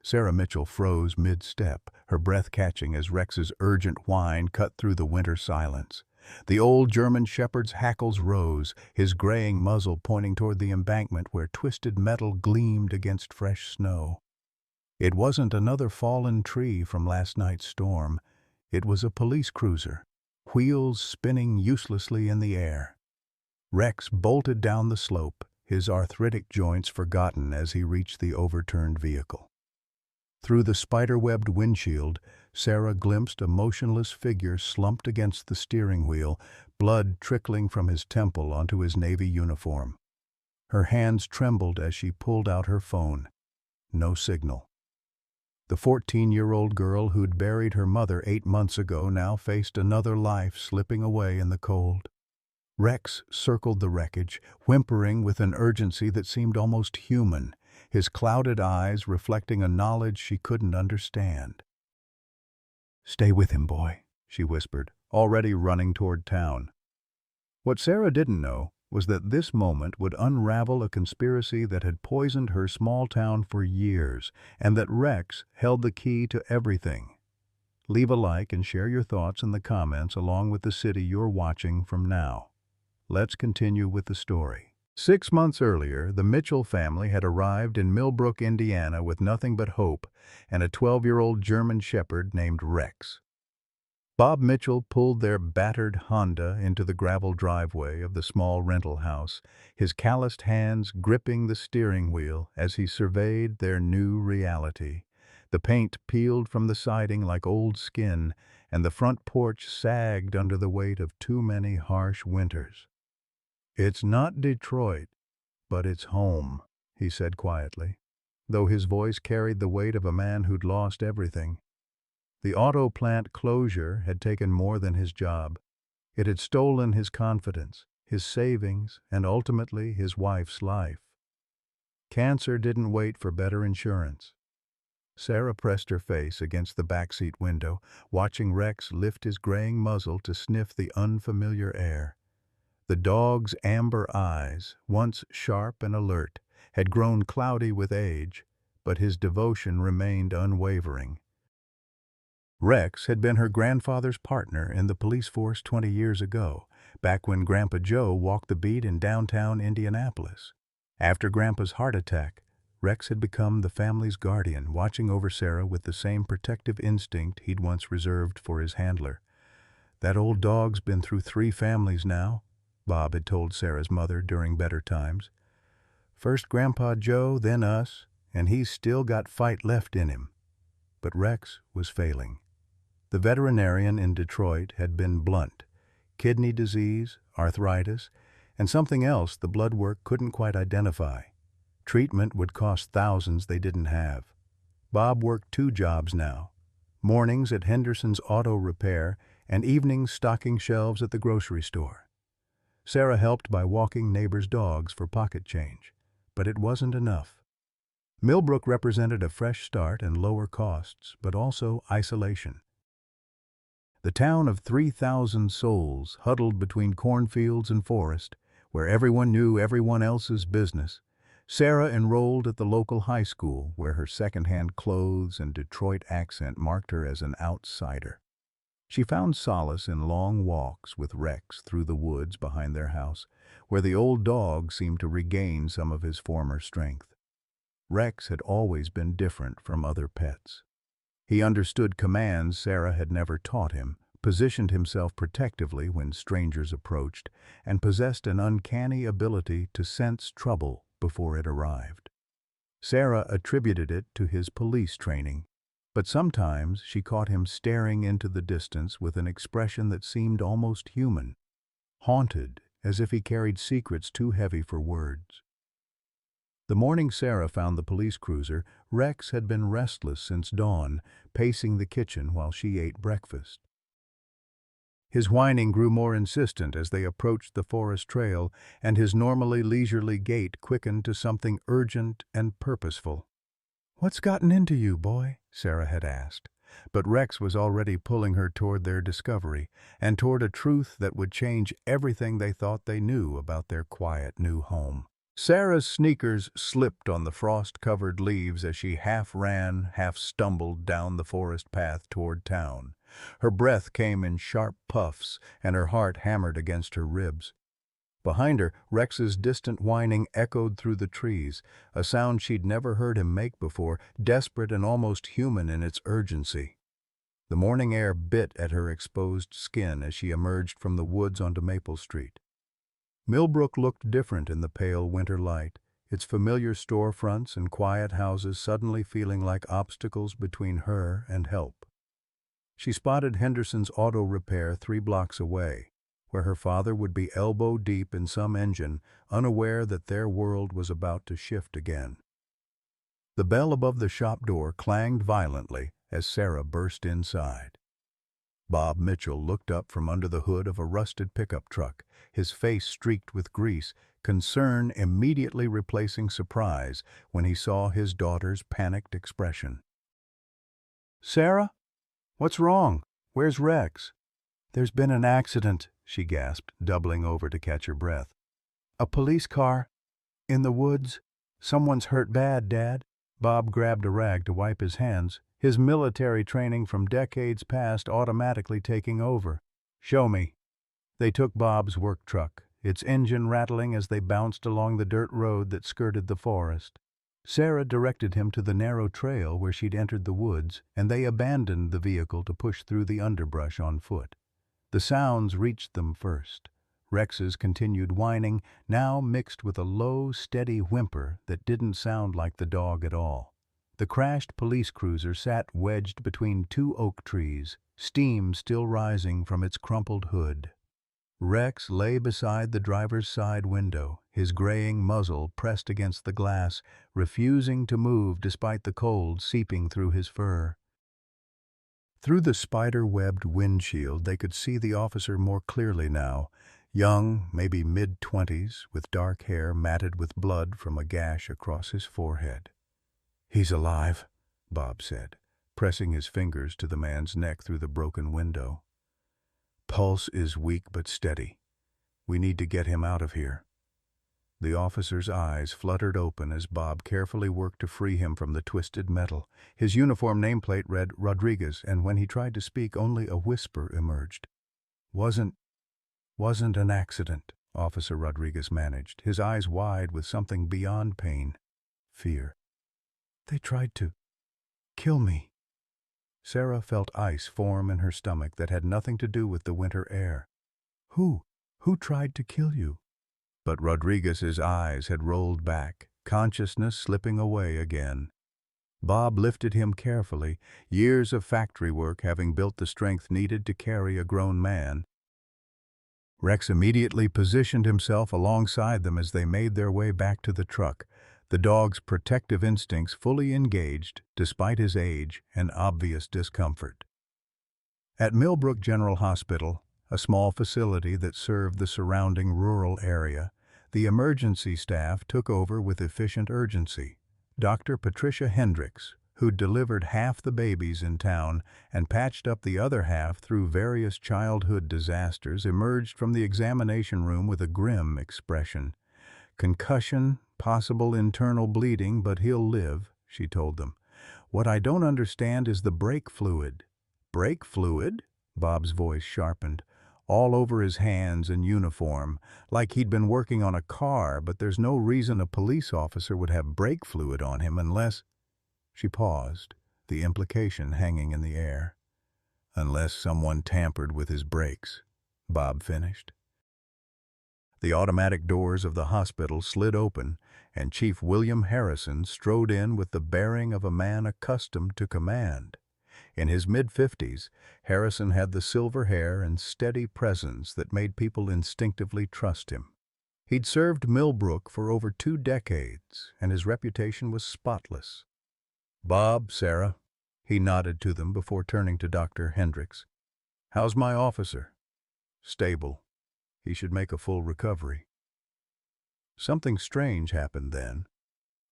Sarah Mitchell froze mid-step, her breath catching as Rex's urgent whine cut through the winter silence. The old German shepherd's hackles rose, his graying muzzle pointing toward the embankment where twisted metal gleamed against fresh snow. It wasn't another fallen tree from last night's storm. It was a police cruiser, wheels spinning uselessly in the air. Rex bolted down the slope, his arthritic joints forgotten as he reached the overturned vehicle. Through the spider-webbed windshield, Sarah glimpsed a motionless figure slumped against the steering wheel, blood trickling from his temple onto his Navy uniform. Her hands trembled as she pulled out her phone. No signal. The 14-year-old girl who'd buried her mother 8 months ago now faced another life slipping away in the cold. Rex circled the wreckage, whimpering with an urgency that seemed almost human, his clouded eyes reflecting a knowledge she couldn't understand. "Stay with him, boy," she whispered, already running toward town. What Sarah didn't know was that this moment would unravel a conspiracy that had poisoned her small town for years, and that Rex held the key to everything. Leave a like and share your thoughts in the comments along with the city you're watching from now. Let's continue with the story. 6 months earlier, the Mitchell family had arrived in Millbrook, Indiana with nothing but hope and a 12-year-old German shepherd named Rex. Bob Mitchell pulled their battered Honda into the gravel driveway of the small rental house, his calloused hands gripping the steering wheel as he surveyed their new reality. The paint peeled from the siding like old skin, and the front porch sagged under the weight of too many harsh winters. "It's not Detroit, but it's home," he said quietly, though his voice carried the weight of a man who'd lost everything. The auto plant closure had taken more than his job. It had stolen his confidence, his savings, and ultimately his wife's life. Cancer didn't wait for better insurance. Sarah pressed her face against the backseat window, watching Rex lift his graying muzzle to sniff the unfamiliar air. The dog's amber eyes, once sharp and alert, had grown cloudy with age, but his devotion remained unwavering. Rex had been her grandfather's partner in the police force 20 years ago, back when Grandpa Joe walked the beat in downtown Indianapolis. After Grandpa's heart attack, Rex had become the family's guardian, watching over Sarah with the same protective instinct he'd once reserved for his handler. "That old dog's been through 3 families now," Bob had told Sarah's mother during better times. "First Grandpa Joe, then us, and he's still got fight left in him." But Rex was failing. The veterinarian in Detroit had been blunt. Kidney disease, arthritis, and something else the blood work couldn't quite identify. Treatment would cost thousands they didn't have. Bob worked 2 jobs now, mornings at Henderson's Auto Repair and evenings stocking shelves at the grocery store. Sarah helped by walking neighbors' dogs for pocket change, but it wasn't enough. Millbrook represented a fresh start and lower costs, but also isolation. The town of 3,000 souls huddled between cornfields and forest, where everyone knew everyone else's business. Sarah enrolled at the local high school, where her second-hand clothes and Detroit accent marked her as an outsider. She found solace in long walks with Rex through the woods behind their house, where the old dog seemed to regain some of his former strength. Rex had always been different from other pets. He understood commands Sarah had never taught him, positioned himself protectively when strangers approached, and possessed an uncanny ability to sense trouble before it arrived. Sarah attributed it to his police training, but sometimes she caught him staring into the distance with an expression that seemed almost human, haunted, as if he carried secrets too heavy for words. The morning Sarah found the police cruiser, Rex had been restless since dawn, pacing the kitchen while she ate breakfast. His whining grew more insistent as they approached the forest trail, and his normally leisurely gait quickened to something urgent and purposeful. "What's gotten into you, boy?" Sarah had asked. But Rex was already pulling her toward their discovery, and toward a truth that would change everything they thought they knew about their quiet new home. Sarah's sneakers slipped on the frost-covered leaves as she half ran, half stumbled down the forest path toward town. Her breath came in sharp puffs, and her heart hammered against her ribs. Behind her, Rex's distant whining echoed through the trees, a sound she'd never heard him make before, desperate and almost human in its urgency. The morning air bit at her exposed skin as she emerged from the woods onto Maple Street. Millbrook looked different in the pale winter light, its familiar storefronts and quiet houses suddenly feeling like obstacles between her and help. She spotted Henderson's auto repair 3 blocks away, where her father would be elbow-deep in some engine, unaware that their world was about to shift again. The bell above the shop door clanged violently as Sarah burst inside. Bob Mitchell looked up from under the hood of a rusted pickup truck, his face streaked with grease, concern immediately replacing surprise when he saw his daughter's panicked expression. "Sarah? What's wrong? Where's Rex?" "There's been an accident," she gasped, doubling over to catch her breath. "A police car. In the woods. Someone's hurt bad, Dad." Bob grabbed a rag to wipe his hands, his military training from decades past automatically taking over. "Show me." They took Bob's work truck, its engine rattling as they bounced along the dirt road that skirted the forest. Sarah directed him to the narrow trail where she'd entered the woods, and they abandoned the vehicle to push through the underbrush on foot. The sounds reached them first. Rex's continued whining, now mixed with a low, steady whimper that didn't sound like the dog at all. The crashed police cruiser sat wedged between 2 oak trees, steam still rising from its crumpled hood. Rex lay beside the driver's side window, his graying muzzle pressed against the glass, refusing to move despite the cold seeping through his fur. Through the spider-webbed windshield they could see the officer more clearly now, young, maybe mid-20s, with dark hair matted with blood from a gash across his forehead. "He's alive," Bob said, pressing his fingers to the man's neck through the broken window. "Pulse is weak but steady. We need to get him out of here." The officer's eyes fluttered open as Bob carefully worked to free him from the twisted metal. His uniform nameplate read Rodriguez, and when he tried to speak, only a whisper emerged. Wasn't an accident," Officer Rodriguez managed, his eyes wide with something beyond pain. Fear. "They tried to kill me." Sarah felt ice form in her stomach that had nothing to do with the winter air. Who tried to kill you?" But Rodriguez's eyes had rolled back, consciousness slipping away again. Bob lifted him carefully, years of factory work having built the strength needed to carry a grown man. Rex immediately positioned himself alongside them as they made their way back to the truck, the dog's protective instincts fully engaged despite his age and obvious discomfort. At Millbrook General Hospital, a small facility that served the surrounding rural area, the emergency staff took over with efficient urgency. Dr. Patricia Hendricks, who'd delivered half the babies in town and patched up the other half through various childhood disasters, emerged from the examination room with a grim expression. "Concussion, possible internal bleeding, but he'll live," she told them. "What I don't understand is the brake fluid." "Brake fluid?" Bob's voice sharpened. "All over his hands and uniform, like he'd been working on a car, but there's no reason a police officer would have brake fluid on him unless—" She paused, the implication hanging in the air. "Unless someone tampered with his brakes," Bob finished. The automatic doors of the hospital slid open, and Chief William Harrison strode in with the bearing of a man accustomed to command. In his mid-50s, Harrison had the silver hair and steady presence that made people instinctively trust him. He'd served Millbrook for over 2 decades, and his reputation was spotless. "Bob, Sarah," he nodded to them before turning to Dr. Hendricks. "How's my officer?" "Stable. He should make a full recovery." Something strange happened then.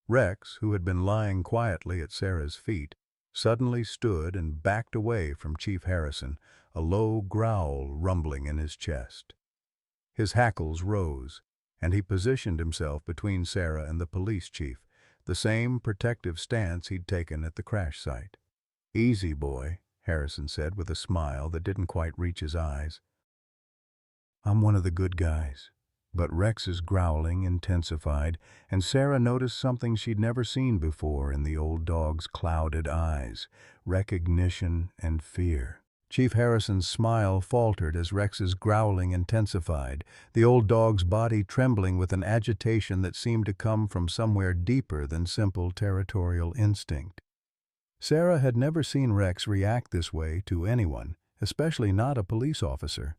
Rex, who had been lying quietly at Sarah's feet, suddenly stood and backed away from Chief Harrison, a low growl rumbling in his chest. His hackles rose, and he positioned himself between Sarah and the police chief, the same protective stance he'd taken at the crash site. "Easy, boy," Harrison said with a smile that didn't quite reach his eyes. "I'm one of the good guys." But Rex's growling intensified, and Sarah noticed something she'd never seen before in the old dog's clouded eyes: recognition and fear. Chief Harrison's smile faltered as Rex's growling intensified, the old dog's body trembling with an agitation that seemed to come from somewhere deeper than simple territorial instinct. Sarah had never seen Rex react this way to anyone, especially not a police officer.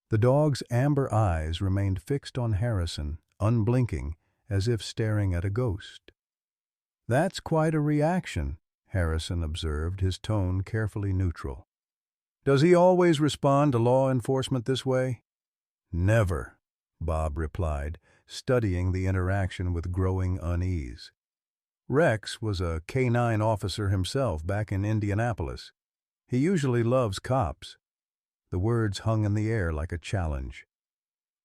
The dog's amber eyes remained fixed on Harrison, unblinking, as if staring at a ghost. "That's quite a reaction," Harrison observed, his tone carefully neutral. "Does he always respond to law enforcement this way?" "Never," Bob replied, studying the interaction with growing unease. "Rex was a K-9 officer himself back in Indianapolis. He usually loves cops." The words hung in the air like a challenge.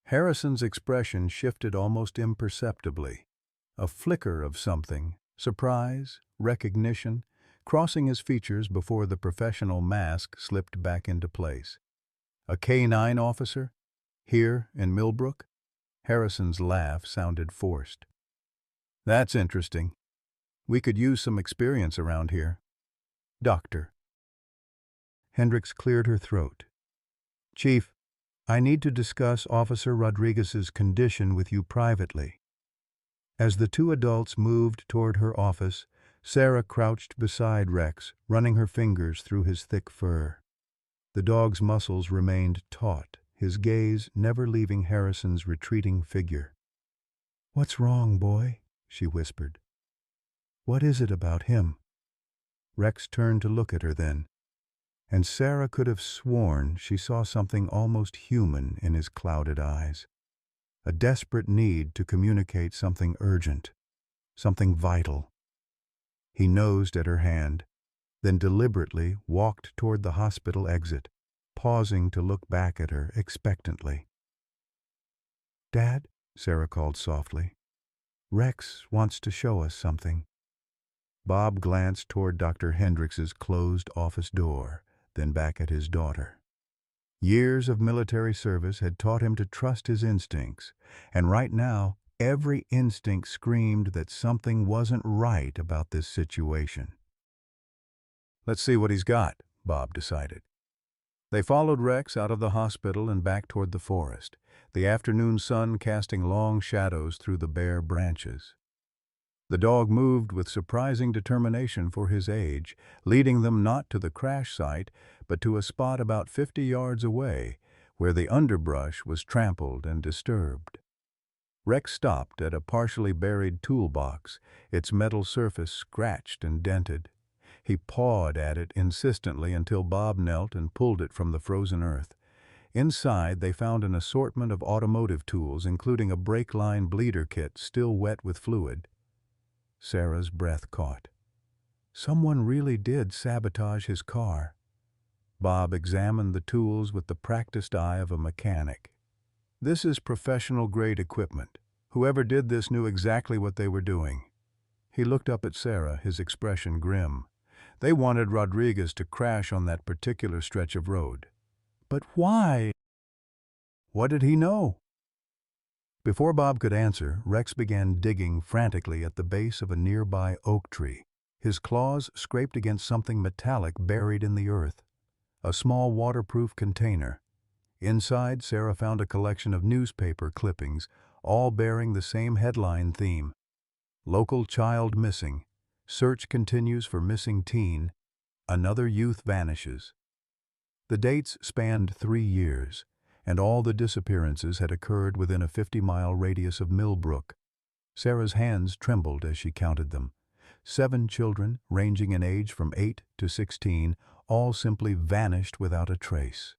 Harrison's expression shifted almost imperceptibly. A flicker of something, surprise, recognition, crossing his features before the professional mask slipped back into place. "A K-9 officer? Here in Millbrook?" Harrison's laugh sounded forced. "That's interesting. We could use some experience around here." "Doctor." Hendricks cleared her throat. "Chief, I need to discuss Officer Rodriguez's condition with you privately." As the two adults moved toward her office, Sarah crouched beside Rex, running her fingers through his thick fur. The dog's muscles remained taut, his gaze never leaving Harrison's retreating figure. "What's wrong, boy?" she whispered. "What is it about him?" Rex turned to look at her then, and Sarah could have sworn she saw something almost human in his clouded eyes. A desperate need to communicate something urgent, something vital. He nosed at her hand, then deliberately walked toward the hospital exit, pausing to look back at her expectantly. "Dad," Sarah called softly, "Rex wants to show us something." Bob glanced toward Dr. Hendricks's closed office door, then back at his daughter. Years of military service had taught him to trust his instincts, and right now, every instinct screamed that something wasn't right about this situation. "Let's see what he's got," Bob decided. They followed Rex out of the hospital and back toward the forest, the afternoon sun casting long shadows through the bare branches. The dog moved with surprising determination for his age, leading them not to the crash site, but to a spot about 50 yards away, where the underbrush was trampled and disturbed. Rex stopped at a partially buried toolbox, its metal surface scratched and dented. He pawed at it insistently until Bob knelt and pulled it from the frozen earth. Inside, they found an assortment of automotive tools, including a brake line bleeder kit still wet with fluid. Sarah's breath caught. Someone really did sabotage his car. Bob examined the tools with the practiced eye of a mechanic. "This is professional-grade equipment. Whoever did this knew exactly what they were doing." He looked up at Sarah, his expression grim. "They wanted Rodriguez to crash on that particular stretch of road." "But why?" "What did he know?" Before Bob could answer, Rex began digging frantically at the base of a nearby oak tree. His claws scraped against something metallic buried in the earth. A small waterproof container. Inside, Sarah found a collection of newspaper clippings, all bearing the same headline theme: "Local child missing. Search continues for missing teen. Another youth vanishes." The dates spanned 3 years, and all the disappearances had occurred within a 50-mile radius of Millbrook. Sarah's hands trembled as she counted them. 7 children, ranging in age from 8 to 16, all simply vanished without a trace.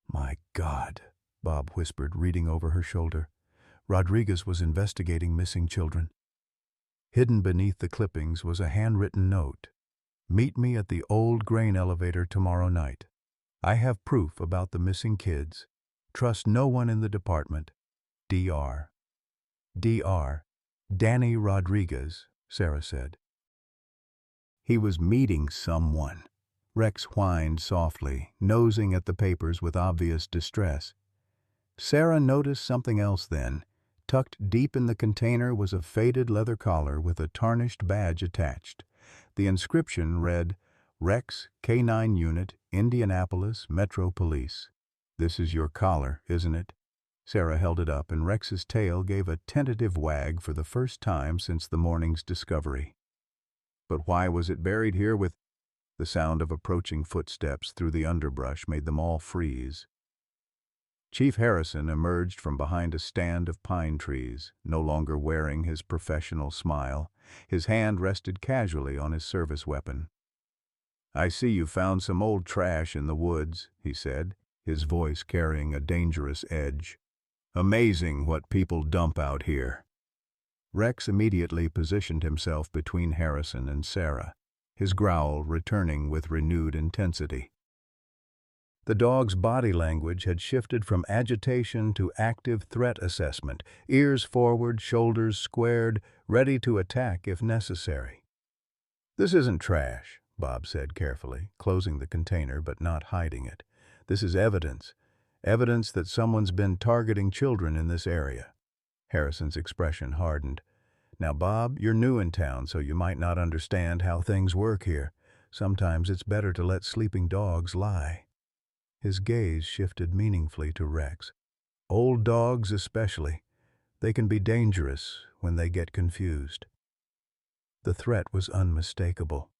"My God," Bob whispered, reading over her shoulder. Rodriguez was investigating missing children. Hidden beneath the clippings was a handwritten note. "Meet me at the old grain elevator tomorrow night. I have proof about the missing kids. Trust no one in the department. Dr." Dr. Danny Rodriguez, Sarah said. He was meeting someone. Rex whined softly, nosing at the papers with obvious distress. Sarah noticed something else then. Tucked deep in the container was a faded leather collar with a tarnished badge attached. The inscription read, Rex, K-9 Unit, Indianapolis Metro Police. "This is your collar, isn't it?" Sarah held it up, and Rex's tail gave a tentative wag for the first time since the morning's discovery. But why was it buried here with... The sound of approaching footsteps through the underbrush made them all freeze. Chief Harrison emerged from behind a stand of pine trees, no longer wearing his professional smile. His hand rested casually on his service weapon. "I see you found some old trash in the woods," he said, his voice carrying a dangerous edge. "Amazing what people dump out here." Rex immediately positioned himself between Harrison and Sarah, his growl returning with renewed intensity. The dog's body language had shifted from agitation to active threat assessment, ears forward, shoulders squared, ready to attack if necessary. "This isn't trash," Bob said carefully, closing the container but not hiding it. "This is evidence. Evidence that someone's been targeting children in this area." Harrison's expression hardened. "Now, Bob, you're new in town, so you might not understand how things work here. Sometimes it's better to let sleeping dogs lie." His gaze shifted meaningfully to Rex. "Old dogs especially. They can be dangerous when they get confused." The threat was unmistakable.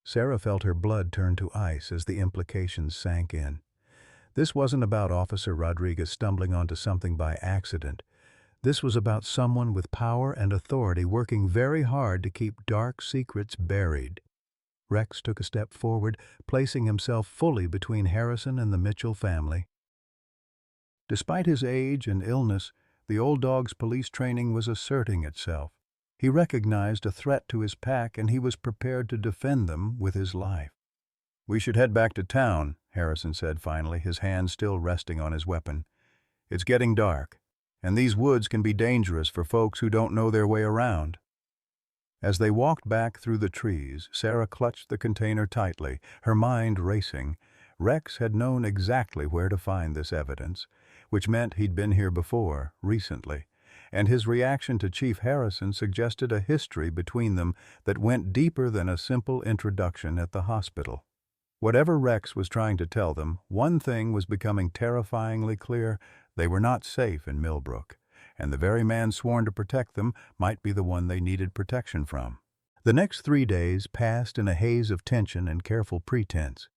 Sarah felt her blood turn to ice as the implications sank in. This wasn't about Officer Rodriguez stumbling onto something by accident. This was about someone with power and authority working very hard to keep dark secrets buried. Rex took a step forward, placing himself fully between Harrison and the Mitchell family. Despite his age and illness, the old dog's police training was asserting itself. He recognized a threat to his pack, and he was prepared to defend them with his life. "We should head back to town," Harrison said finally, his hand still resting on his weapon. "It's getting dark, and these woods can be dangerous for folks who don't know their way around." As they walked back through the trees, Sarah clutched the container tightly, her mind racing. Rex had known exactly where to find this evidence, which meant he'd been here before, recently, and his reaction to Chief Harrison suggested a history between them that went deeper than a simple introduction at the hospital. Whatever Rex was trying to tell them, one thing was becoming terrifyingly clear: they were not safe in Millbrook, and the very man sworn to protect them might be the one they needed protection from. The next 3 days passed in a haze of tension and careful pretense.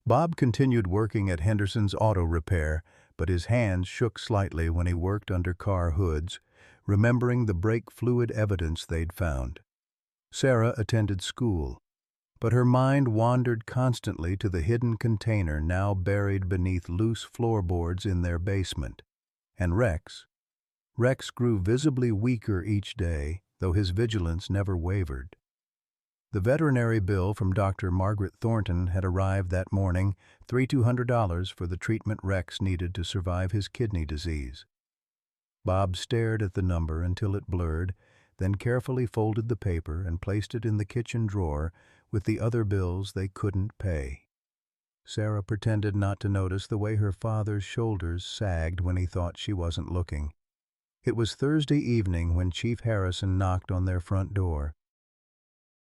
Bob continued working at Henderson's auto repair, but his hands shook slightly when he worked under car hoods, remembering the brake fluid evidence they'd found. Sarah attended school, but her mind wandered constantly to the hidden container now buried beneath loose floorboards in their basement. And Rex grew visibly weaker each day, though his vigilance never wavered. The veterinary bill from Dr. Margaret Thornton had arrived that morning, $3,200 for the treatment Rex needed to survive his kidney disease. Bob stared at the number until it blurred, then carefully folded the paper and placed it in the kitchen drawer with the other bills they couldn't pay. Sarah pretended not to notice the way her father's shoulders sagged when he thought she wasn't looking. It was Thursday evening when Chief Harrison knocked on their front door.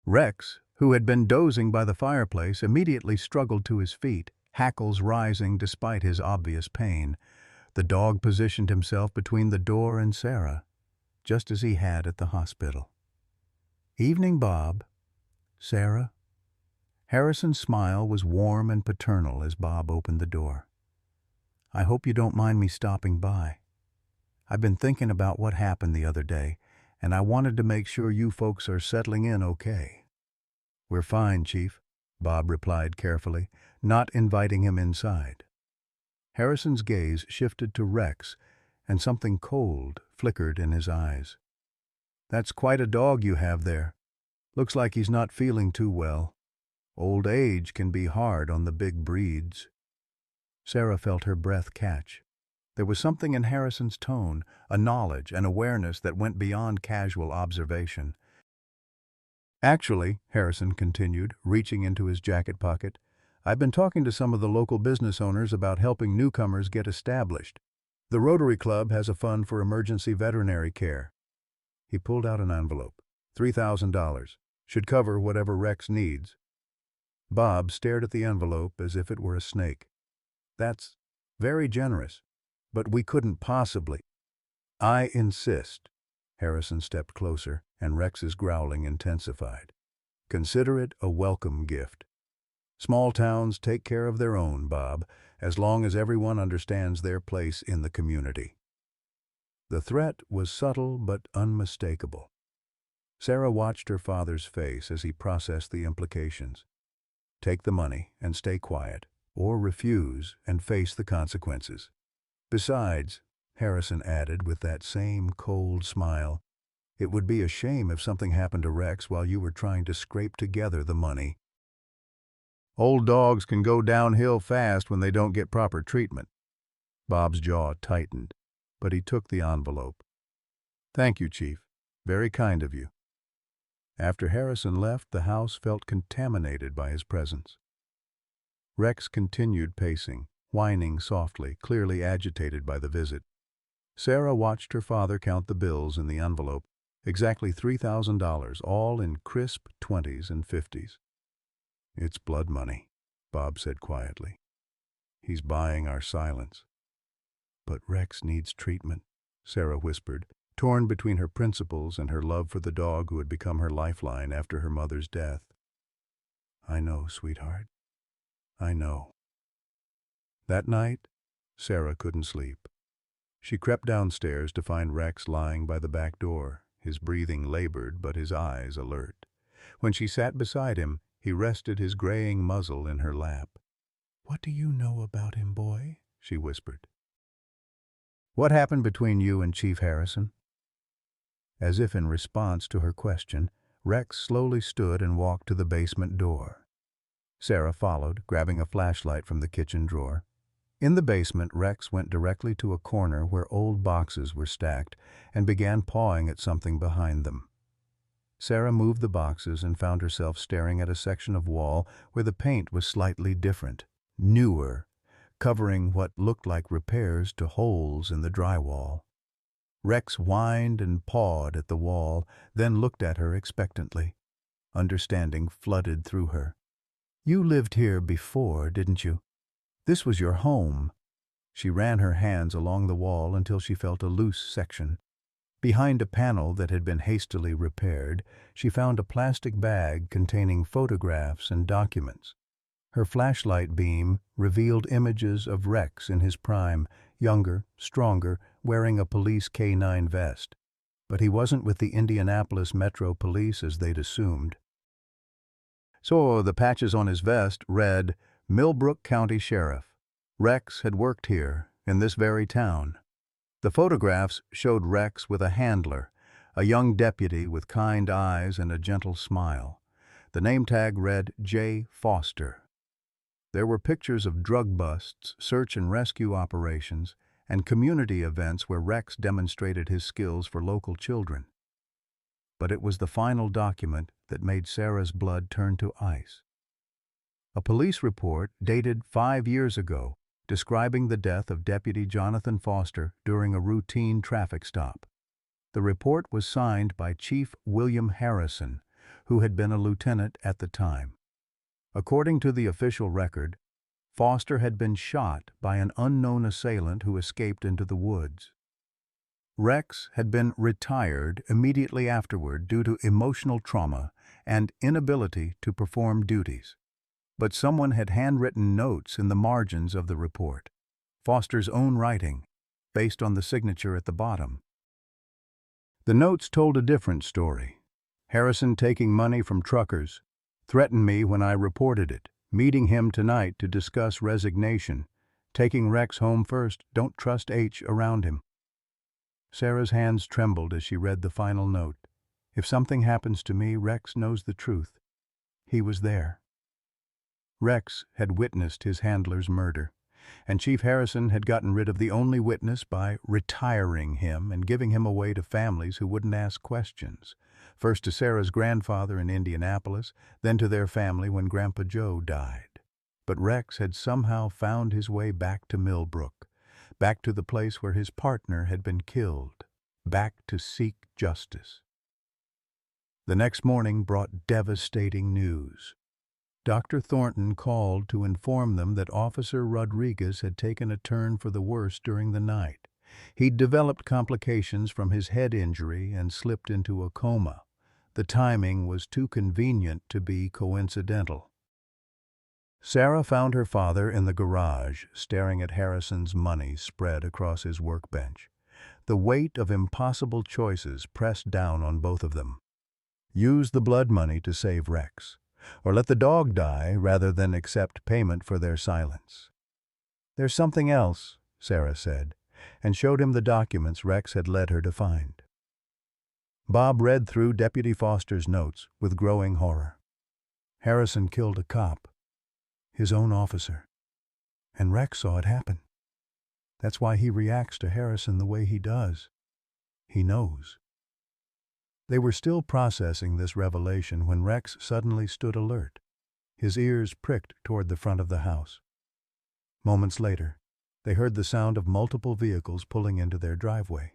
Rex, who had been dozing by the fireplace, immediately struggled to his feet, hackles rising despite his obvious pain. The dog positioned himself between the door and Sarah, just as he had at the hospital. "Evening, Bob." "Sarah?" Harrison's smile was warm and paternal as Bob opened the door. "I hope you don't mind me stopping by. I've been thinking about what happened the other day, and I wanted to make sure you folks are settling in okay." "We're fine, Chief," Bob replied carefully, not inviting him inside. Harrison's gaze shifted to Rex, and something cold flickered in his eyes. "That's quite a dog you have there. Looks like he's not feeling too well. Old age can be hard on the big breeds." Sarah felt her breath catch. There was something in Harrison's tone, a knowledge, an awareness that went beyond casual observation. "Actually," Harrison continued, reaching into his jacket pocket, "I've been talking to some of the local business owners about helping newcomers get established. The Rotary Club has a fund for emergency veterinary care." He pulled out an envelope. $3,000. Should cover whatever Rex needs. Bob stared at the envelope as if it were a snake. "That's very generous, but we couldn't possibly." "I insist." Harrison stepped closer, and Rex's growling intensified. "Consider it a welcome gift. Small towns take care of their own, Bob, as long as everyone understands their place in the community." The threat was subtle but unmistakable. Sarah watched her father's face as he processed the implications. Take the money and stay quiet, or refuse and face the consequences. "Besides," Harrison added with that same cold smile, "it would be a shame if something happened to Rex while you were trying to scrape together the money." "Old dogs can go downhill fast when they don't get proper treatment." Bob's jaw tightened, but he took the envelope. "Thank you, Chief. Very kind of you." After Harrison left, the house felt contaminated by his presence. Rex continued pacing, whining softly, clearly agitated by the visit. Sarah watched her father count the bills in the envelope, exactly $3,000, all in crisp 20s and 50s. "It's blood money," Bob said quietly. "He's buying our silence." "But Rex needs treatment," Sarah whispered, torn between her principles and her love for the dog who had become her lifeline after her mother's death. "I know, sweetheart. I know." That night, Sarah couldn't sleep. She crept downstairs to find Rex lying by the back door, his breathing labored but his eyes alert. When she sat beside him, he rested his graying muzzle in her lap. "What do you know about him, boy?" she whispered. "What happened between you and Chief Harrison?" As if in response to her question, Rex slowly stood and walked to the basement door. Sarah followed, grabbing a flashlight from the kitchen drawer. In the basement, Rex went directly to a corner where old boxes were stacked and began pawing at something behind them. Sarah moved the boxes and found herself staring at a section of wall where the paint was slightly different, newer, covering what looked like repairs to holes in the drywall. Rex whined and pawed at the wall, then looked at her expectantly. Understanding flooded through her. "You lived here before, didn't you? This was your home." She ran her hands along the wall until she felt a loose section. Behind a panel that had been hastily repaired, she found a plastic bag containing photographs and documents. Her flashlight beam revealed images of Rex in his prime, younger, stronger, wearing a police K-9 vest. But he wasn't with the Indianapolis Metro Police as they'd assumed. So the patches on his vest read, "Millbrook County Sheriff." Rex had worked here, in this very town. The photographs showed Rex with a handler, a young deputy with kind eyes and a gentle smile. The name tag read J. Foster. There were pictures of drug busts, search and rescue operations, and community events where Rex demonstrated his skills for local children. But it was the final document that made Sarah's blood turn to ice. A police report dated 5 years ago, describing the death of Deputy Jonathan Foster during a routine traffic stop. The report was signed by Chief William Harrison, who had been a lieutenant at the time. According to the official record, Foster had been shot by an unknown assailant who escaped into the woods. Rex had been retired immediately afterward due to emotional trauma and inability to perform duties. But someone had handwritten notes in the margins of the report, Foster's own writing, based on the signature at the bottom. The notes told a different story. Harrison taking money from truckers, threatened me when I reported it, meeting him tonight to discuss resignation, taking Rex home first, don't trust H around him. Sarah's hands trembled as she read the final note. If something happens to me, Rex knows the truth. He was there. Rex had witnessed his handler's murder. and Chief Harrison had gotten rid of the only witness by retiring him and giving him away to families who wouldn't ask questions. First to Sarah's grandfather in Indianapolis, then to their family when Grandpa Joe died. But Rex had somehow found his way back to Millbrook, back to the place where his partner had been killed, back to seek justice. The next morning brought devastating news. Dr. Thornton called to inform them that Officer Rodriguez had taken a turn for the worse during the night. He'd developed complications from his head injury and slipped into a coma. The timing was too convenient to be coincidental. Sarah found her father in the garage, staring at Harrison's money spread across his workbench. The weight of impossible choices pressed down on both of them. Use the blood money to save Rex, or let the dog die rather than accept payment for their silence. "There's something else," Sarah said, and showed him the documents Rex had led her to find. Bob read through Deputy Foster's notes with growing horror. Harrison killed a cop, his own officer, and Rex saw it happen. That's why he reacts to Harrison the way he does. He knows. They were still processing this revelation when Rex suddenly stood alert, his ears pricked toward the front of the house. Moments later, they heard the sound of multiple vehicles pulling into their driveway.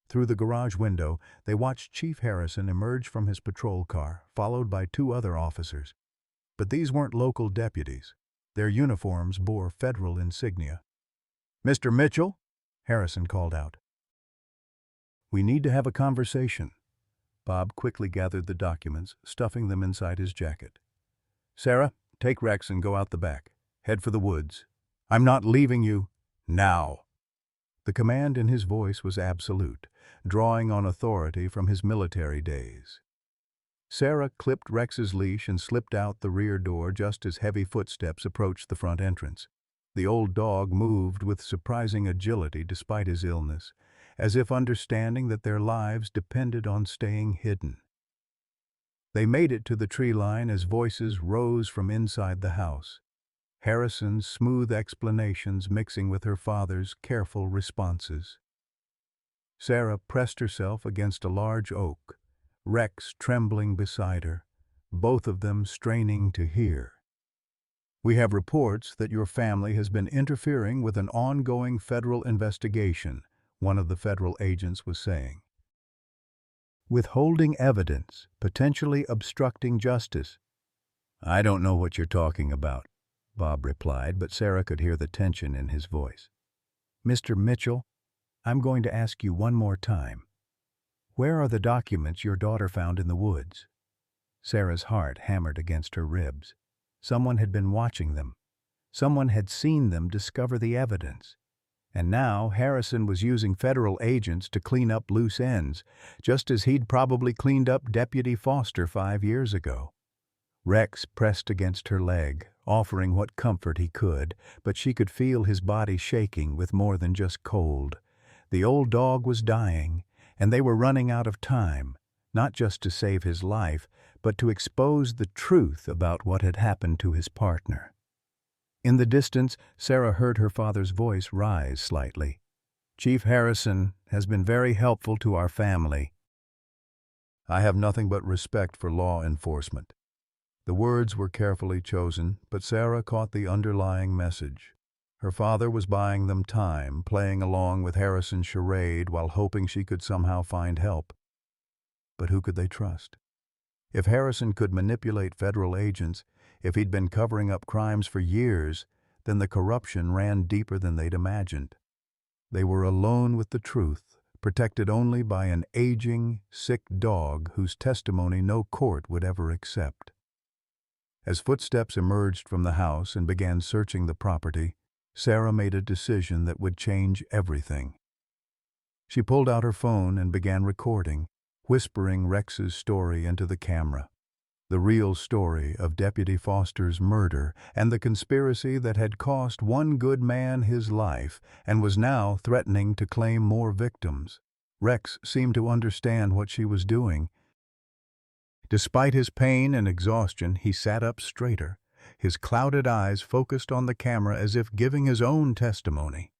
Through the garage window, they watched Chief Harrison emerge from his patrol car, followed by 2 other officers. But these weren't local deputies. Their uniforms bore federal insignia. "Mr. Mitchell," Harrison called out. "We need to have a conversation." Bob quickly gathered the documents, stuffing them inside his jacket. "Sarah, take Rex and go out the back. Head for the woods. I'm not leaving you now." The command in his voice was absolute, drawing on authority from his military days. Sarah clipped Rex's leash and slipped out the rear door just as heavy footsteps approached the front entrance. The old dog moved with surprising agility despite his illness, as if understanding that their lives depended on staying hidden. They made it to the tree line as voices rose from inside the house, Harrison's smooth explanations mixing with her father's careful responses. Sarah pressed herself against a large oak, Rex trembling beside her, both of them straining to hear. "We have reports that your family has been interfering with an ongoing federal investigation," one of the federal agents was saying. "Withholding evidence, potentially obstructing justice." "I don't know what you're talking about," Bob replied, but Sarah could hear the tension in his voice. "Mr. Mitchell, I'm going to ask you one more time. Where are the documents your daughter found in the woods?" Sarah's heart hammered against her ribs. Someone had been watching them. Someone had seen them discover the evidence. And now Harrison was using federal agents to clean up loose ends, just as he'd probably cleaned up Deputy Foster 5 years ago. Rex pressed against her leg, offering what comfort he could, but she could feel his body shaking with more than just cold. The old dog was dying, and they were running out of time, not just to save his life, but to expose the truth about what had happened to his partner. In the distance, Sarah heard her father's voice rise slightly. "Chief Harrison has been very helpful to our family. I have nothing but respect for law enforcement." The words were carefully chosen, but Sarah caught the underlying message. Her father was buying them time, playing along with Harrison's charade while hoping she could somehow find help. But who could they trust? If Harrison could manipulate federal agents, if he'd been covering up crimes for years, then the corruption ran deeper than they'd imagined. They were alone with the truth, protected only by an aging, sick dog whose testimony no court would ever accept. As footsteps emerged from the house and began searching the property, Sarah made a decision that would change everything. She pulled out her phone and began recording, whispering Rex's story into the camera. The real story of Deputy Foster's murder and the conspiracy that had cost one good man his life and was now threatening to claim more victims. Rex seemed to understand what she was doing. Despite his pain and exhaustion, he sat up straighter, his clouded eyes focused on the camera as if giving his own testimony.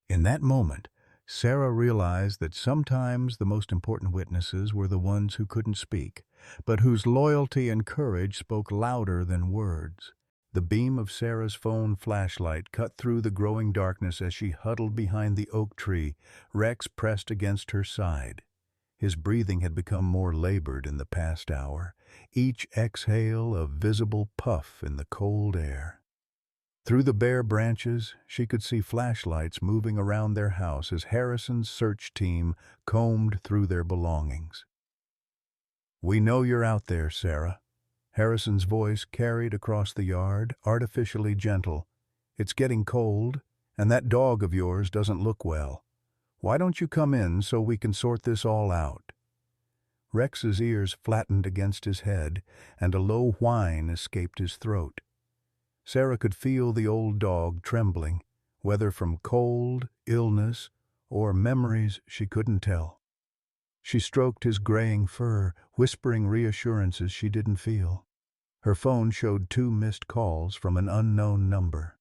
In that moment, Sarah realized that sometimes the most important witnesses were the ones who couldn't speak, but whose loyalty and courage spoke louder than words. The beam of Sarah's phone flashlight cut through the growing darkness as she huddled behind the oak tree, Rex pressed against her side. His breathing had become more labored in the past hour, each exhale a visible puff in the cold air. Through the bare branches, she could see flashlights moving around their house as Harrison's search team combed through their belongings. "We know you're out there, Sarah." Harrison's voice carried across the yard, artificially gentle. "It's getting cold, and that dog of yours doesn't look well. Why don't you come in so we can sort this all out?" Rex's ears flattened against his head, and a low whine escaped his throat. Sarah could feel the old dog trembling, whether from cold, illness, or memories she couldn't tell. She stroked his graying fur, whispering reassurances she didn't feel. Her phone showed 2 missed calls from an unknown number.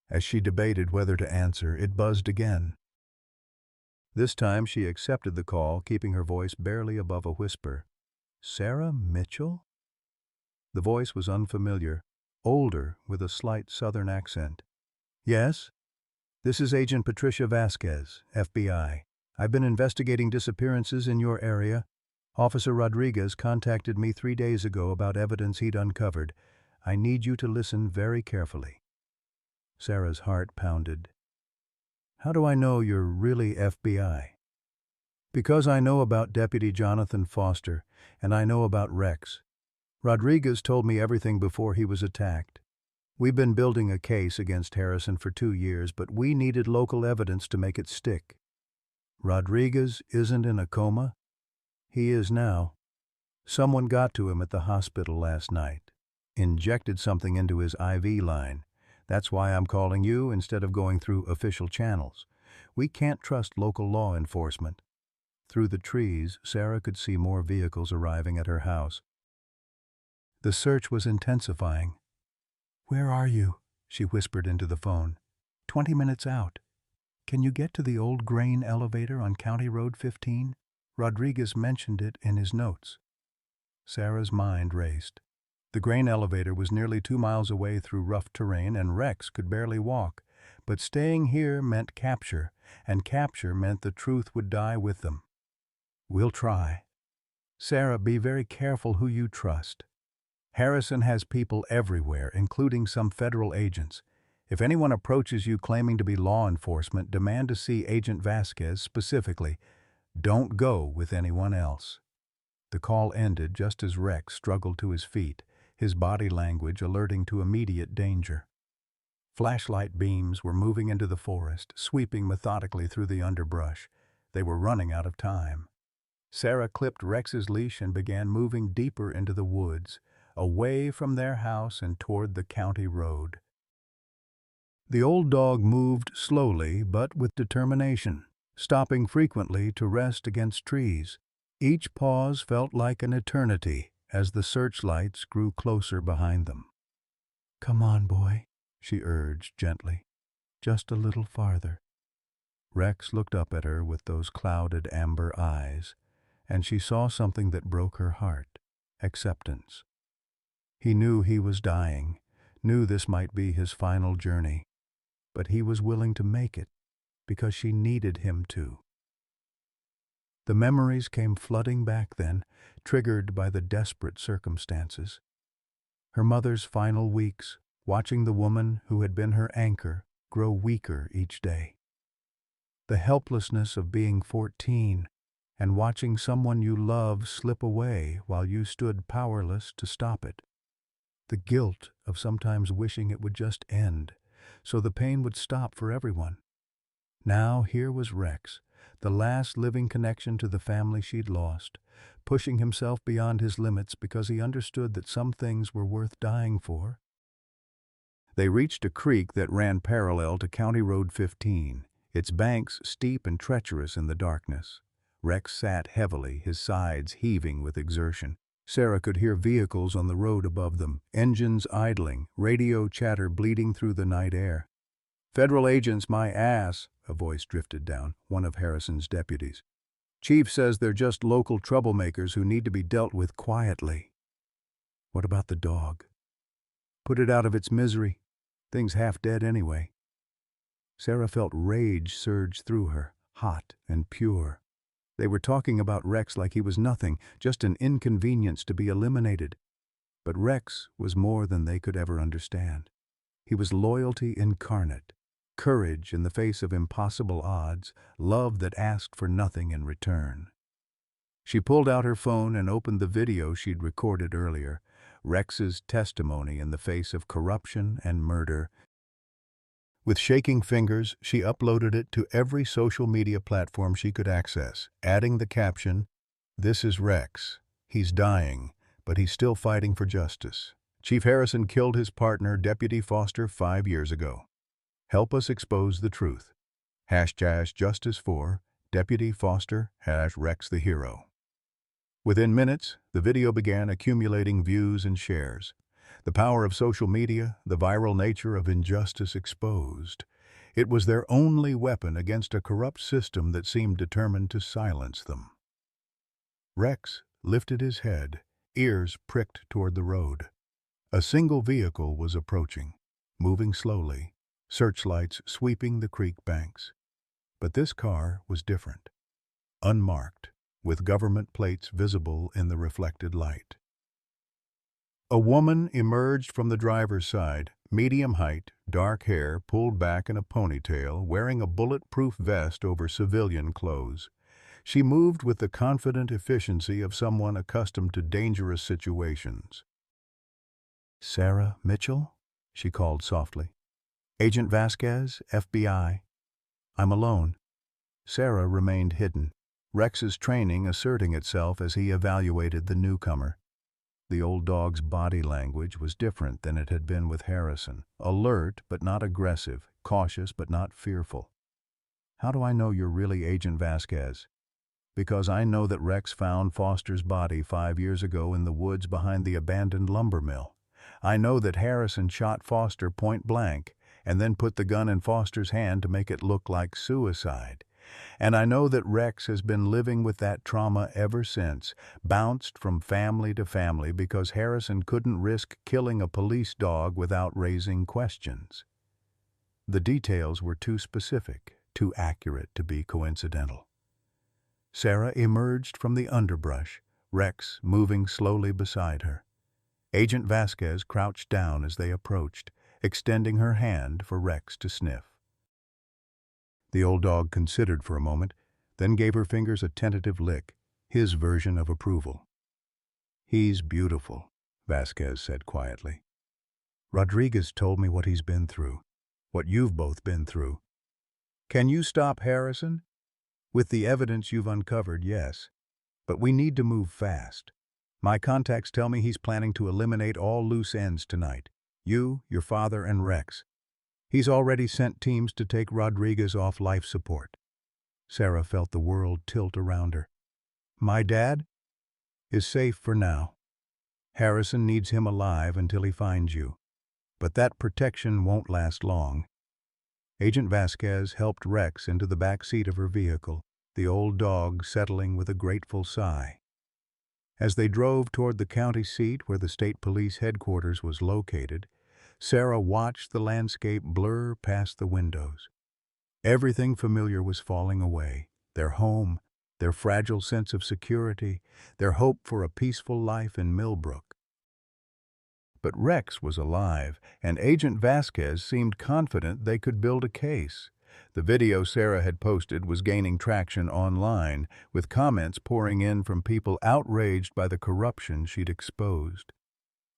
As she debated whether to answer, it buzzed again. This time she accepted the call, keeping her voice barely above a whisper. "Sarah Mitchell?" The voice was unfamiliar, older with a slight southern accent. "Yes? This is Agent Patricia Vasquez, FBI. I've been investigating disappearances in your area. Officer Rodriguez contacted me 3 days ago about evidence he'd uncovered. I need you to listen very carefully." Sarah's heart pounded. "How do I know you're really FBI?" "Because I know about Deputy Jonathan Foster, and I know about Rex. Rodriguez told me everything before he was attacked. We've been building a case against Harrison for 2 years, but we needed local evidence to make it stick. Rodriguez isn't in a coma. He is now. Someone got to him at the hospital last night, injected something into his IV line. That's why I'm calling you instead of going through official channels. We can't trust local law enforcement." Through the trees, Sarah could see more vehicles arriving at her house. The search was intensifying. "Where are you?" she whispered into the phone. 20 minutes out. Can you get to the old grain elevator on County Road 15? Rodriguez mentioned it in his notes." Sarah's mind raced. The grain elevator was nearly 2 miles away through rough terrain, and Rex could barely walk. But staying here meant capture, and capture meant the truth would die with them. "We'll try. Sarah, be very careful who you trust. Harrison has people everywhere, including some federal agents. If anyone approaches you claiming to be law enforcement, demand to see Agent Vasquez specifically. Don't go with anyone else." The call ended just as Rex struggled to his feet, his body language alerting to immediate danger. Flashlight beams were moving into the forest, sweeping methodically through the underbrush. They were running out of time. Sarah clipped Rex's leash and began moving deeper into the woods, away from their house and toward the county road. The old dog moved slowly but with determination, stopping frequently to rest against trees. Each pause felt like an eternity as the searchlights grew closer behind them. "Come on, boy," she urged gently. "Just a little farther." Rex looked up at her with those clouded amber eyes, and she saw something that broke her heart: acceptance. He knew he was dying, knew this might be his final journey, but he was willing to make it because she needed him to. The memories came flooding back then, triggered by the desperate circumstances. Her mother's final weeks, watching the woman who had been her anchor grow weaker each day. The helplessness of being 14 and watching someone you love slip away while you stood powerless to stop it. The guilt of sometimes wishing it would just end, so the pain would stop for everyone. Now here was Rex, the last living connection to the family she'd lost, pushing himself beyond his limits because he understood that some things were worth dying for. They reached a creek that ran parallel to County Road 15, its banks steep and treacherous in the darkness. Rex sat heavily, his sides heaving with exertion. Sarah could hear vehicles on the road above them, engines idling, radio chatter bleeding through the night air. "Federal agents, my ass," a voice drifted down, one of Harrison's deputies. "Chief says they're just local troublemakers who need to be dealt with quietly." "What about the dog?" "Put it out of its misery. Thing's half dead anyway." Sarah felt rage surge through her, hot and pure. They were talking about Rex like he was nothing, just an inconvenience to be eliminated. But Rex was more than they could ever understand. He was loyalty incarnate, courage in the face of impossible odds, love that asked for nothing in return. She pulled out her phone and opened the video she'd recorded earlier, Rex's testimony in the face of corruption and murder. With shaking fingers, she uploaded it to every social media platform she could access, adding the caption, "This is Rex. He's dying, but he's still fighting for justice. Chief Harrison killed his partner, Deputy Foster, 5 years ago. Help us expose the truth. #Justice for Deputy Foster, #Rex the hero." Within minutes, the video began accumulating views and shares. The power of social media, the viral nature of injustice exposed. It was their only weapon against a corrupt system that seemed determined to silence them. Rex lifted his head, ears pricked toward the road. A single vehicle was approaching, moving slowly, searchlights sweeping the creek banks. But this car was different, unmarked, with government plates visible in the reflected light. A woman emerged from the driver's side, medium height, dark hair pulled back in a ponytail, wearing a bulletproof vest over civilian clothes. She moved with the confident efficiency of someone accustomed to dangerous situations. "Sarah Mitchell?" she called softly. "Agent Vasquez, FBI. I'm alone." Sarah remained hidden, Rex's training asserting itself as he evaluated the newcomer. The old dog's body language was different than it had been with Harrison, alert but not aggressive, cautious but not fearful. "How do I know you're really Agent Vasquez?" "Because I know that Rex found Foster's body 5 years ago in the woods behind the abandoned lumber mill. I know that Harrison shot Foster point blank and then put the gun in Foster's hand to make it look like suicide. And I know that Rex has been living with that trauma ever since, bounced from family to family because Harrison couldn't risk killing a police dog without raising questions." The details were too specific, too accurate to be coincidental. Sarah emerged from the underbrush, Rex moving slowly beside her. Agent Vasquez crouched down as they approached, extending her hand for Rex to sniff. The old dog considered for a moment, then gave her fingers a tentative lick, his version of approval. "He's beautiful," Vasquez said quietly. "Rodriguez told me what he's been through, what you've both been through. Can you stop Harrison? With the evidence you've uncovered, yes. But we need to move fast. My contacts tell me he's planning to eliminate all loose ends tonight. You, your father, and Rex. He's already sent teams to take Rodriguez off life support." Sarah felt the world tilt around her. "My dad is safe for now. Harrison needs him alive until he finds you. But that protection won't last long." Agent Vasquez helped Rex into the back seat of her vehicle, the old dog settling with a grateful sigh. As they drove toward the county seat where the state police headquarters was located, Sarah watched the landscape blur past the windows. Everything familiar was falling away, their home, their fragile sense of security, their hope for a peaceful life in Millbrook. But Rex was alive, and Agent Vasquez seemed confident they could build a case. The video Sarah had posted was gaining traction online, with comments pouring in from people outraged by the corruption she'd exposed.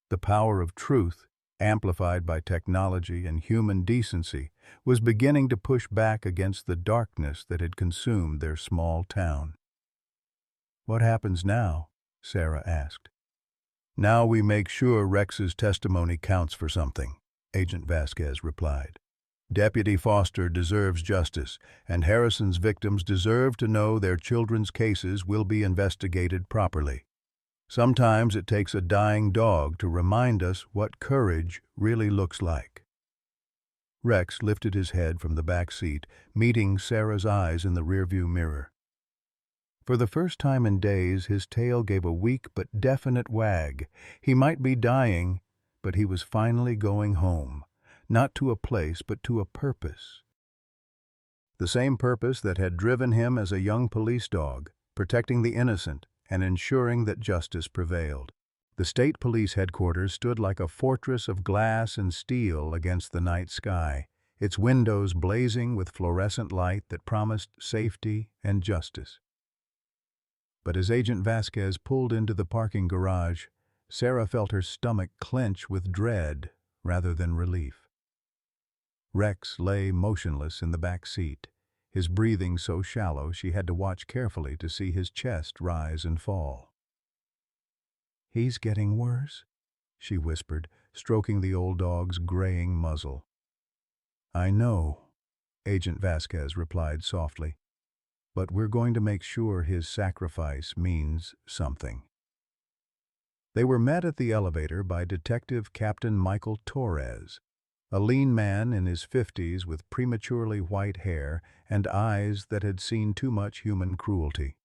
The power of truth, amplified by technology and human decency, was beginning to push back against the darkness that had consumed their small town. "What happens now?" Sarah asked. "Now we make sure Rex's testimony counts for something," Agent Vasquez replied. "Deputy Foster deserves justice, and Harrison's victims deserve to know their children's cases will be investigated properly. Sometimes it takes a dying dog to remind us what courage really looks like. Rex lifted his head from the back seat, meeting Sarah's eyes in the rearview mirror. For the first time in days, his tail gave a weak but definite wag. He might be dying, but he was finally going home, not to a place, but to a purpose. The same purpose that had driven him as a young police dog, protecting the innocent and ensuring that justice prevailed. The state police headquarters stood like a fortress of glass and steel against the night sky, its windows blazing with fluorescent light that promised safety and justice. But as Agent Vasquez pulled into the parking garage, Sarah felt her stomach clench with dread rather than relief. Rex lay motionless in the back seat, his breathing so shallow she had to watch carefully to see his chest rise and fall. "He's getting worse," she whispered, stroking the old dog's graying muzzle. "I know," Agent Vasquez replied softly, "but we're going to make sure his sacrifice means something." They were met at the elevator by Detective Captain Michael Torres, a lean man in his 50s with prematurely white hair and eyes that had seen too much human cruelty.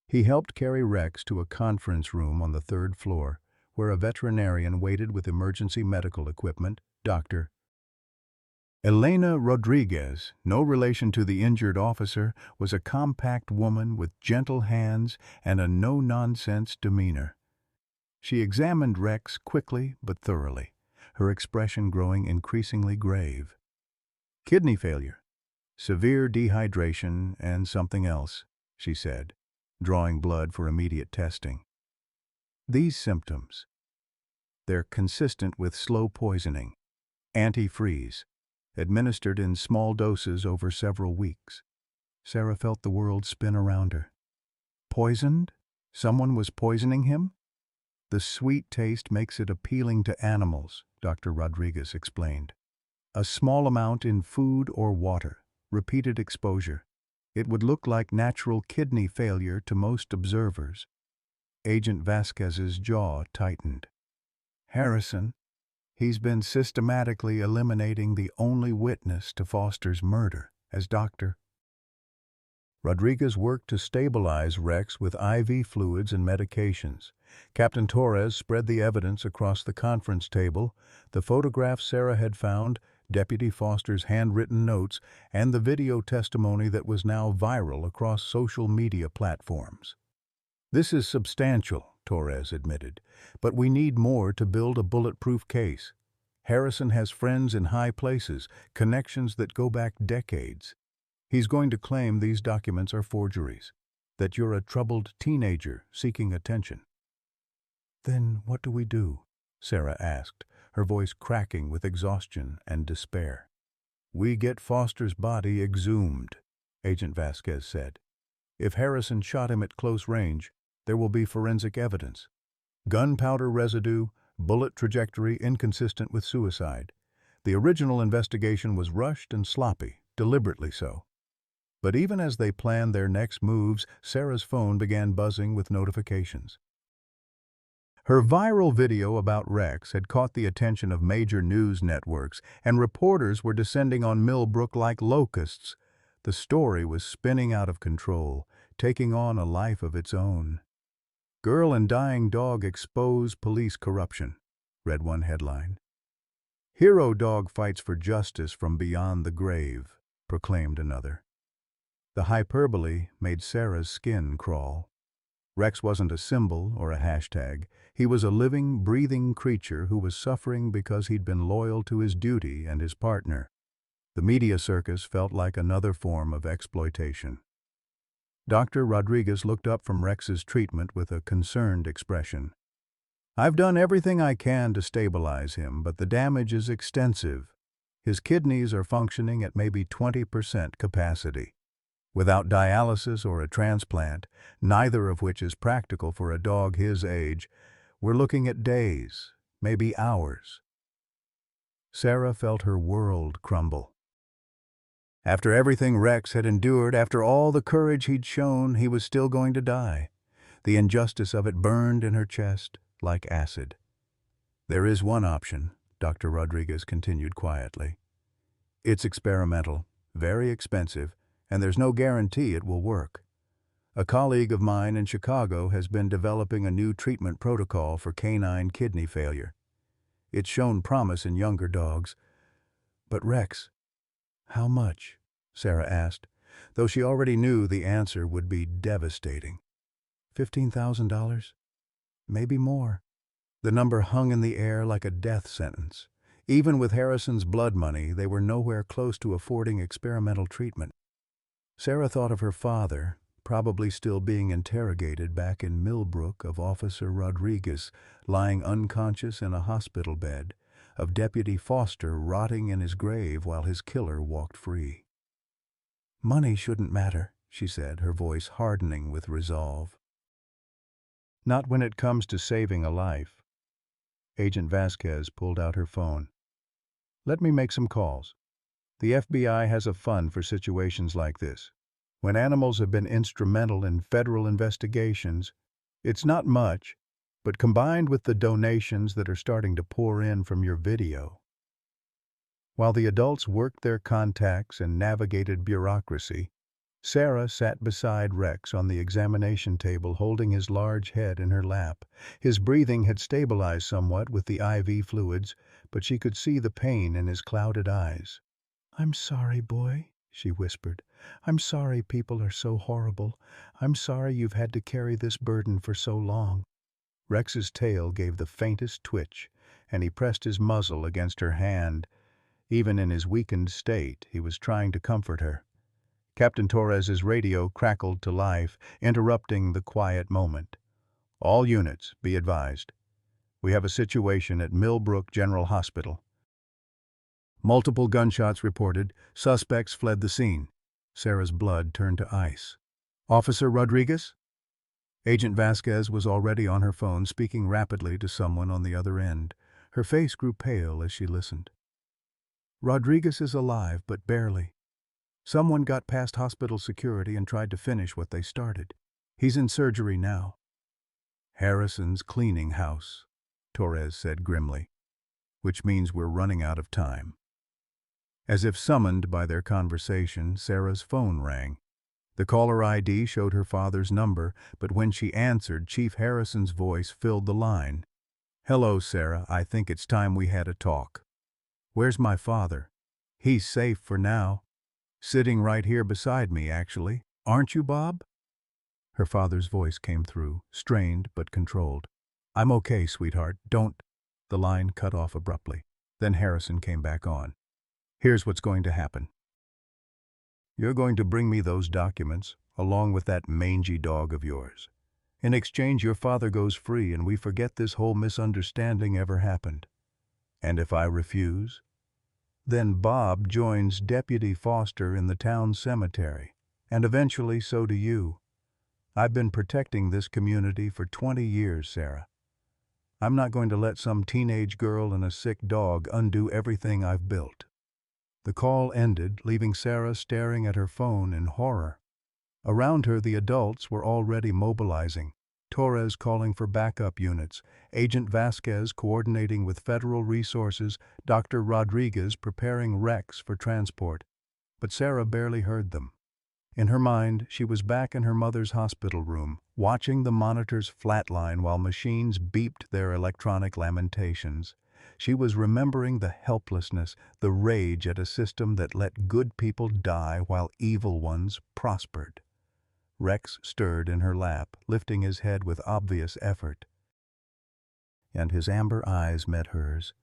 He helped carry Rex to a conference room on the 3rd floor, where a veterinarian waited with emergency medical equipment, Dr. Elena Rodriguez, no relation to the injured officer, was a compact woman with gentle hands and a no-nonsense demeanor. She examined Rex quickly but thoroughly, her expression growing increasingly grave. "Kidney failure, severe dehydration, and something else," she said, drawing blood for immediate testing. "These symptoms, they're consistent with slow poisoning, antifreeze, administered in small doses over several weeks." Sarah felt the world spin around her. Poisoned? Someone was poisoning him? "The sweet taste makes it appealing to animals," Dr. Rodriguez explained. "A small amount in food or water, repeated exposure. It would look like natural kidney failure to most observers." Agent Vasquez's jaw tightened. "Harrison, he's been systematically eliminating the only witness to Foster's murder as doctor." Rodriguez worked to stabilize Rex with IV fluids and medications. Captain Torres spread the evidence across the conference table, the photographs Sarah had found, Deputy Foster's handwritten notes, and the video testimony that was now viral across social media platforms. "This is substantial," Torres admitted, "but we need more to build a bulletproof case. Harrison has friends in high places, connections that go back decades. He's going to claim these documents are forgeries, that you're a troubled teenager seeking attention." "Then what do we do?" Sarah asked, her voice cracking with exhaustion and despair. "We get Foster's body exhumed," Agent Vasquez said. "If Harrison shot him at close range, there will be forensic evidence. Gunpowder residue, bullet trajectory inconsistent with suicide. The original investigation was rushed and sloppy, deliberately so." But even as they planned their next moves, Sarah's phone began buzzing with notifications. Her viral video about Rex had caught the attention of major news networks, and reporters were descending on Millbrook like locusts. The story was spinning out of control, taking on a life of its own. "Girl and dying dog expose police corruption," read one headline. "Hero dog fights for justice from beyond the grave," proclaimed another. The hyperbole made Sarah's skin crawl. Rex wasn't a symbol or a hashtag. He was a living, breathing creature who was suffering because he'd been loyal to his duty and his partner. The media circus felt like another form of exploitation. Dr. Rodriguez looked up from Rex's treatment with a concerned expression. "I've done everything I can to stabilize him, but the damage is extensive. His kidneys are functioning at maybe 20% capacity. Without dialysis or a transplant, neither of which is practical for a dog his age, we're looking at days, maybe hours." Sarah felt her world crumble. After everything Rex had endured, after all the courage he'd shown, he was still going to die. The injustice of it burned in her chest like acid. "There is one option," Dr. Rodriguez continued quietly. "It's experimental, very expensive, and there's no guarantee it will work. A colleague of mine in Chicago has been developing a new treatment protocol for canine kidney failure. It's shown promise in younger dogs. But Rex, how much?" Sarah asked, though she already knew the answer would be devastating. $15,000? Maybe more. The number hung in the air like a death sentence. Even with Harrison's blood money, they were nowhere close to affording experimental treatment. Sarah thought of her father, probably still being interrogated back in Millbrook, of Officer Rodriguez lying unconscious in a hospital bed, of Deputy Foster rotting in his grave while his killer walked free. "Money shouldn't matter," she said, her voice hardening with resolve. "Not when it comes to saving a life." Agent Vasquez pulled out her phone. "Let me make some calls. The FBI has a fund for situations like this. When animals have been instrumental in federal investigations, it's not much, but combined with the donations that are starting to pour in from your video." While the adults worked their contacts and navigated bureaucracy, Sarah sat beside Rex on the examination table, holding his large head in her lap. His breathing had stabilized somewhat with the IV fluids, but she could see the pain in his clouded eyes. "I'm sorry, boy," she whispered. "I'm sorry people are so horrible. I'm sorry you've had to carry this burden for so long." Rex's tail gave the faintest twitch, and he pressed his muzzle against her hand. Even in his weakened state, he was trying to comfort her. Captain Torres's radio crackled to life, interrupting the quiet moment. "All units, be advised. We have a situation at Millbrook General Hospital. Multiple gunshots reported. Suspects fled the scene." Sarah's blood turned to ice. "Officer Rodriguez?" Agent Vasquez was already on her phone, speaking rapidly to someone on the other end. Her face grew pale as she listened. "Rodriguez is alive, but barely. Someone got past hospital security and tried to finish what they started. He's in surgery now." "Harrison's cleaning house," Torres said grimly, "which means we're running out of time." As if summoned by their conversation, Sarah's phone rang. The caller ID showed her father's number, but when she answered, Chief Harrison's voice filled the line. "Hello, Sarah. I think it's time we had a talk." "Where's my father?" "He's safe for now. Sitting right here beside me, actually. Aren't you, Bob?" Her father's voice came through, strained but controlled. "I'm okay, sweetheart. Don't—" The line cut off abruptly. Then Harrison came back on. "Here's what's going to happen. You're going to bring me those documents, along with that mangy dog of yours. In exchange, your father goes free and we forget this whole misunderstanding ever happened. And if I refuse, then Bob joins Deputy Foster in the town cemetery, and eventually so do you. I've been protecting this community for 20 years, Sarah. I'm not going to let some teenage girl and a sick dog undo everything I've built." The call ended, leaving Sarah staring at her phone in horror. Around her, the adults were already mobilizing. Torres calling for backup units, Agent Vasquez coordinating with federal resources, Dr. Rodriguez preparing Rex for transport. But Sarah barely heard them. In her mind, she was back in her mother's hospital room, watching the monitors flatline while machines beeped their electronic lamentations. She was remembering the helplessness, the rage at a system that let good people die while evil ones prospered. Rex stirred in her lap, lifting his head with obvious effort. And his amber eyes met hers,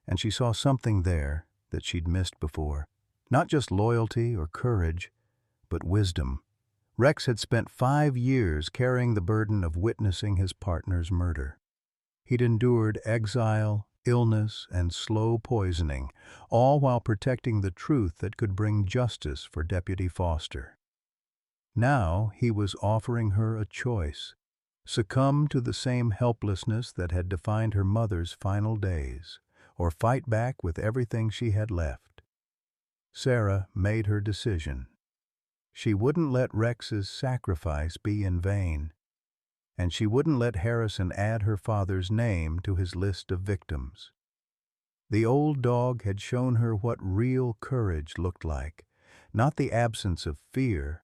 and she saw something there that she'd missed before. Not just loyalty or courage, but wisdom. Rex had spent 5 years carrying the burden of witnessing his partner's murder. He'd endured exile, illness, and slow poisoning, all while protecting the truth that could bring justice for Deputy Foster. Now he was offering her a choice: succumb to the same helplessness that had defined her mother's final days, or fight back with everything she had left. Sarah made her decision. She wouldn't let Rex's sacrifice be in vain. and she wouldn't let Harrison add her father's name to his list of victims. The old dog had shown her what real courage looked like, not the absence of fear,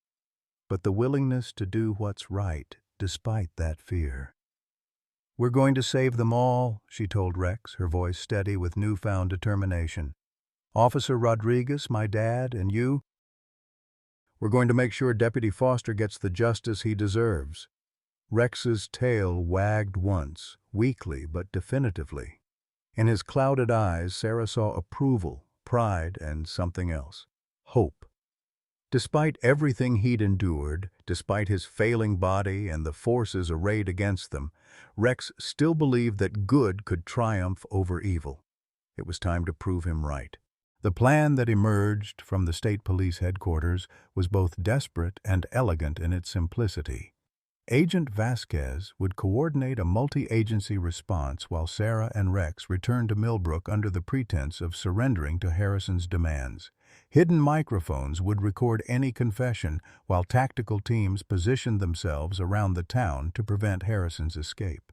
but the willingness to do what's right despite that fear. "We're going to save them all," she told Rex, her voice steady with newfound determination. "Officer Rodriguez, my dad, and you, we're going to make sure Deputy Foster gets the justice he deserves." Rex's tail wagged once, weakly but definitively. In his clouded eyes, Sarah saw approval, pride, and something else: hope. Despite everything he'd endured, despite his failing body and the forces arrayed against them, Rex still believed that good could triumph over evil. It was time to prove him right. The plan that emerged from the state police headquarters was both desperate and elegant in its simplicity. Agent Vasquez would coordinate a multi-agency response while Sarah and Rex returned to Millbrook under the pretense of surrendering to Harrison's demands. Hidden microphones would record any confession, while tactical teams positioned themselves around the town to prevent Harrison's escape.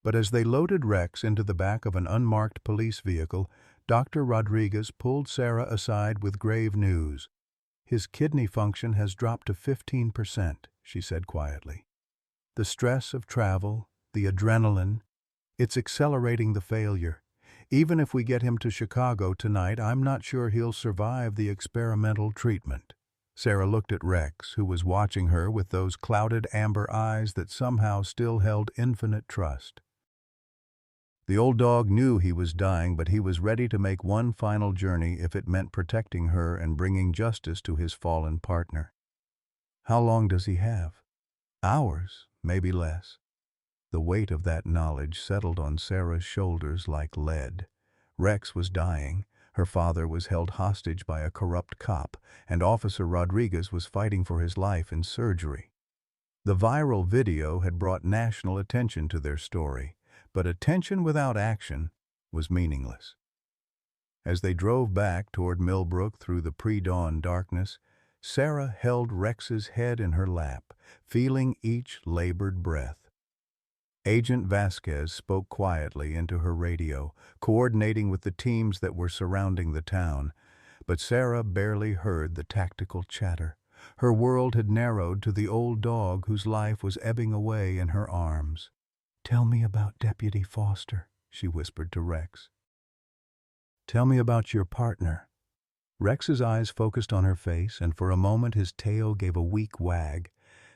But as they loaded Rex into the back of an unmarked police vehicle, Dr. Rodriguez pulled Sarah aside with grave news. "His kidney function has dropped to 15%, she said quietly. "The stress of travel, the adrenaline, it's accelerating the failure. Even if we get him to Chicago tonight, I'm not sure he'll survive the experimental treatment." Sarah looked at Rex, who was watching her with those clouded amber eyes that somehow still held infinite trust. The old dog knew he was dying, but he was ready to make one final journey if it meant protecting her and bringing justice to his fallen partner. "How long does he have?" "Hours, maybe less." The weight of that knowledge settled on Sarah's shoulders like lead. Rex was dying, her father was held hostage by a corrupt cop, and Officer Rodriguez was fighting for his life in surgery. The viral video had brought national attention to their story, but attention without action was meaningless. As they drove back toward Millbrook through the pre-dawn darkness, Sarah held Rex's head in her lap, feeling each labored breath. Agent Vasquez spoke quietly into her radio, coordinating with the teams that were surrounding the town, but Sarah barely heard the tactical chatter. Her world had narrowed to the old dog whose life was ebbing away in her arms. "Tell me about Deputy Foster," she whispered to Rex. "Tell me about your partner." Rex's eyes focused on her face, and for a moment his tail gave a weak wag.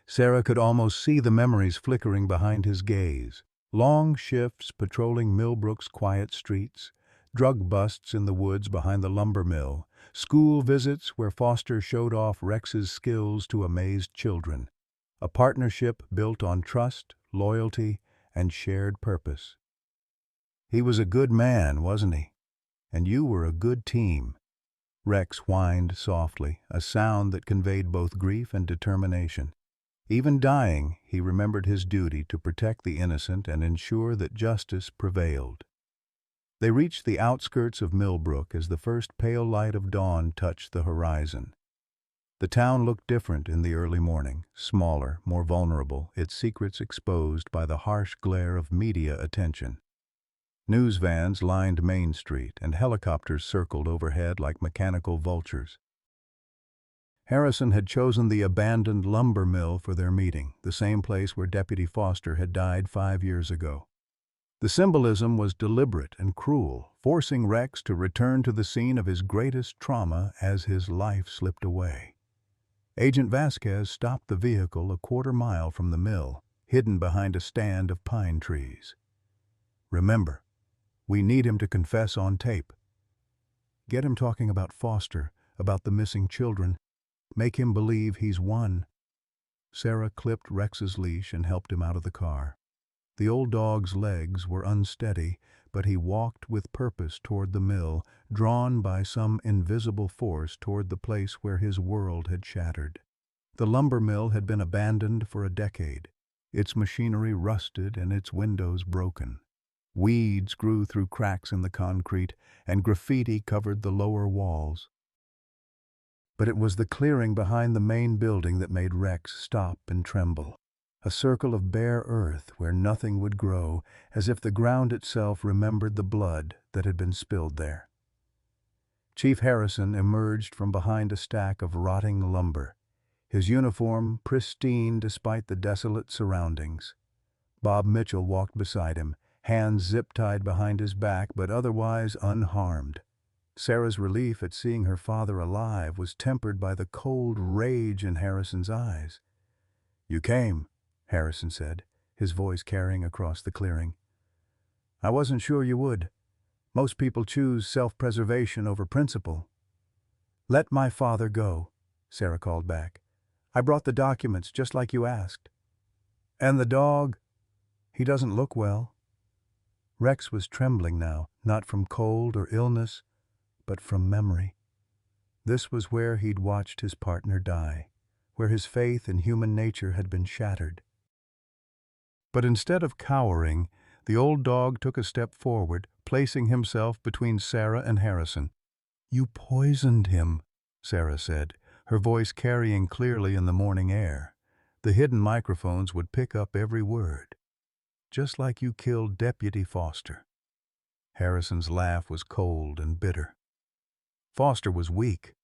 Sarah could almost see the memories flickering behind his gaze. Long shifts patrolling Millbrook's quiet streets, drug busts in the woods behind the lumber mill, school visits where Foster showed off Rex's skills to amazed children. A partnership built on trust, loyalty, and shared purpose. "He was a good man, wasn't he? And you were a good team." Rex whined softly, a sound that conveyed both grief and determination. Even dying, he remembered his duty to protect the innocent and ensure that justice prevailed. They reached the outskirts of Millbrook as the first pale light of dawn touched the horizon. The town looked different in the early morning, smaller, more vulnerable, its secrets exposed by the harsh glare of media attention. News vans lined Main Street, and helicopters circled overhead like mechanical vultures. Harrison had chosen the abandoned lumber mill for their meeting, the same place where Deputy Foster had died 5 years ago. The symbolism was deliberate and cruel, forcing Rex to return to the scene of his greatest trauma as his life slipped away. Agent Vasquez stopped the vehicle a quarter-mile from the mill, hidden behind a stand of pine trees. "Remember, we need him to confess on tape. Get him talking about Foster, about the missing children. Make him believe he's won." Sarah clipped Rex's leash and helped him out of the car. The old dog's legs were unsteady, but he walked with purpose toward the mill, drawn by some invisible force toward the place where his world had shattered. The lumber mill had been abandoned for a decade, its machinery rusted and its windows broken. Weeds grew through cracks in the concrete, and graffiti covered the lower walls. But it was the clearing behind the main building that made Rex stop and tremble. a circle of bare earth where nothing would grow, as if the ground itself remembered the blood that had been spilled there. Chief Harrison emerged from behind a stack of rotting lumber, his uniform pristine despite the desolate surroundings. Bob Mitchell walked beside him, hands zip-tied behind his back but otherwise unharmed. Sarah's relief at seeing her father alive was tempered by the cold rage in Harrison's eyes. "You came," Harrison said, his voice carrying across the clearing. "I wasn't sure you would. Most people choose self-preservation over principle." "Let my father go," Sarah called back. "I brought the documents just like you asked." "And the dog? He doesn't look well." Rex was trembling now, not from cold or illness, but from memory. This was where he'd watched his partner die, where his faith in human nature had been shattered. But instead of cowering, the old dog took a step forward, placing himself between Sarah and Harrison. "You poisoned him," Sarah said, her voice carrying clearly in the morning air. The hidden microphones would pick up every word. "Just like you killed Deputy Foster." Harrison's laugh was cold and bitter. Foster was weak.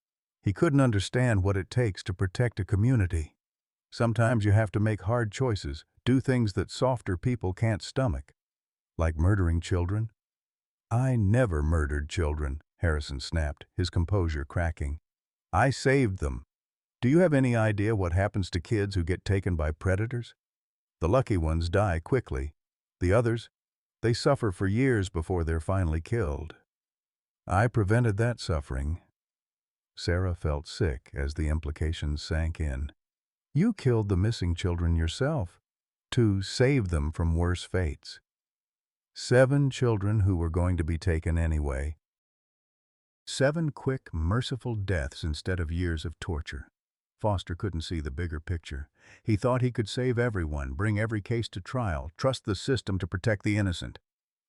He couldn't understand what it takes to protect a community. Sometimes you have to make hard choices, do things that softer people can't stomach. Like murdering children. "I never murdered children," Harrison snapped, his composure cracking. "I saved them. Do you have any idea what happens to kids who get taken by predators? The lucky ones die quickly. The others, they suffer for years before they're finally killed. I prevented that suffering." Sarah felt sick as the implications sank in. "You killed the missing children yourself, to save them from worse fates. 7 children who were going to be taken anyway. 7 quick, merciful deaths instead of years of torture." Foster couldn't see the bigger picture. He thought he could save everyone, bring every case to trial, trust the system to protect the innocent.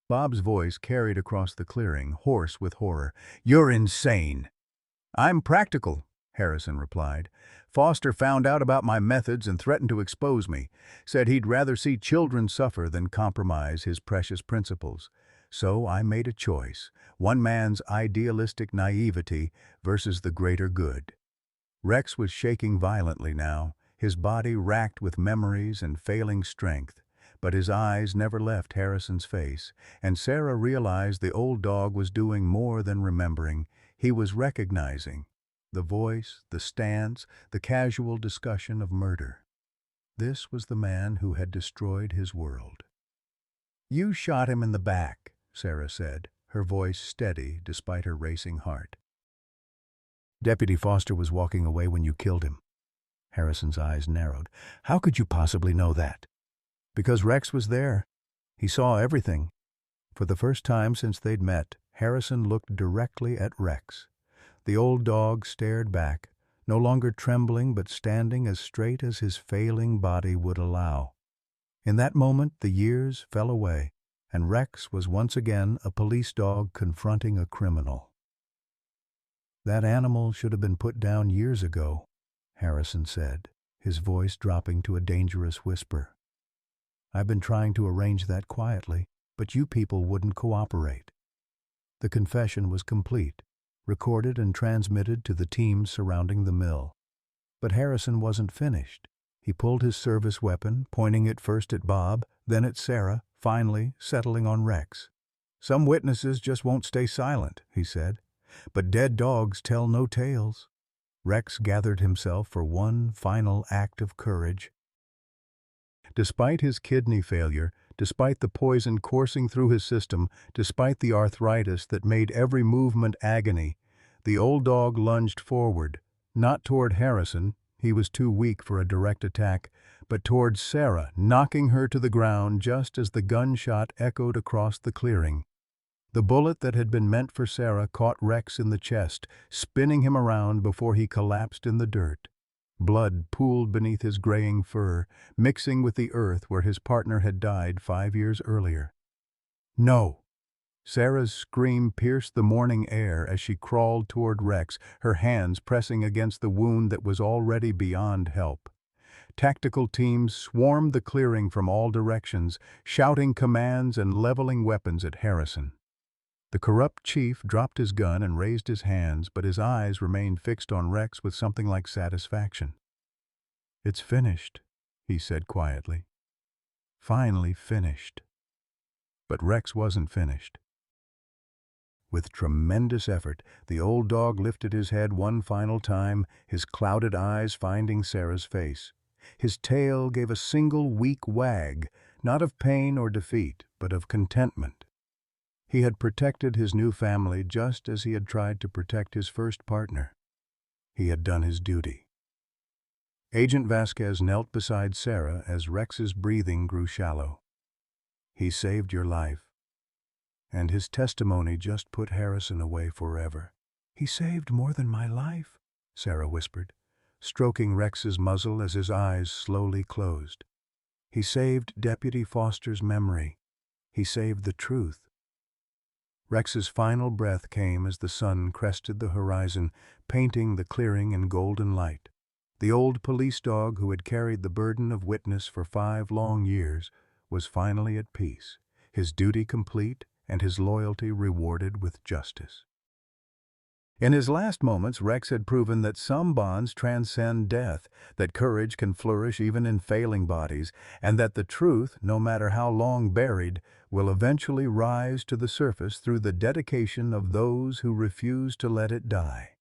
Bob's voice carried across the clearing, hoarse with horror. "You're insane." "I'm practical," Harrison replied. "Foster found out about my methods and threatened to expose me. Said he'd rather see children suffer than compromise his precious principles. So I made a choice, one man's idealistic naivety versus the greater good." Rex was shaking violently now, his body racked with memories and failing strength. But his eyes never left Harrison's face, and Sarah realized the old dog was doing more than remembering. He was recognizing the voice, the stance, the casual discussion of murder. This was the man who had destroyed his world. "You shot him in the back," Sarah said, her voice steady despite her racing heart. "Deputy Foster was walking away when you killed him." Harrison's eyes narrowed. "How could you possibly know that?" "Because Rex was there. He saw everything." For the first time since they'd met, Harrison looked directly at Rex. The old dog stared back, no longer trembling but standing as straight as his failing body would allow. In that moment the years fell away, and Rex was once again a police dog confronting a criminal. "That animal should have been put down years ago," Harrison said, his voice dropping to a dangerous whisper. "I've been trying to arrange that quietly, but you people wouldn't cooperate." The confession was complete, recorded and transmitted to the teams surrounding the mill. But Harrison wasn't finished. He pulled his service weapon, pointing it first at Bob, then at Sarah, finally settling on Rex. "Some witnesses just won't stay silent," he said. "But dead dogs tell no tales." Rex gathered himself for one final act of courage. Despite his kidney failure, despite the poison coursing through his system, despite the arthritis that made every movement agony, the old dog lunged forward, not toward Harrison, he was too weak for a direct attack, but toward Sarah, knocking her to the ground just as the gunshot echoed across the clearing. The bullet that had been meant for Sarah caught Rex in the chest, spinning him around before he collapsed in the dirt. Blood pooled beneath his graying fur, mixing with the earth where his partner had died 5 years earlier. "No!" Sarah's scream pierced the morning air as she crawled toward Rex, her hands pressing against the wound that was already beyond help. Tactical teams swarmed the clearing from all directions, shouting commands and leveling weapons at Harrison. The corrupt chief dropped his gun and raised his hands, but his eyes remained fixed on Rex with something like satisfaction. "It's finished," he said quietly. "Finally finished." But Rex wasn't finished. With tremendous effort, the old dog lifted his head one final time, his clouded eyes finding Sarah's face. His tail gave a single weak wag, not of pain or defeat, but of contentment. He had protected his new family just as he had tried to protect his first partner. He had done his duty. Agent Vasquez knelt beside Sarah as Rex's breathing grew shallow. "He saved your life. And his testimony just put Harrison away forever." "He saved more than my life," Sarah whispered, stroking Rex's muzzle as his eyes slowly closed. "He saved Deputy Foster's memory. He saved the truth." Rex's final breath came as the sun crested the horizon, painting the clearing in golden light. The old police dog who had carried the burden of witness for 5 long years was finally at peace, his duty complete and his loyalty rewarded with justice. In his last moments, Rex had proven that some bonds transcend death, that courage can flourish even in failing bodies, and that the truth, no matter how long buried, will eventually rise to the surface through the dedication of those who refuse to let it die.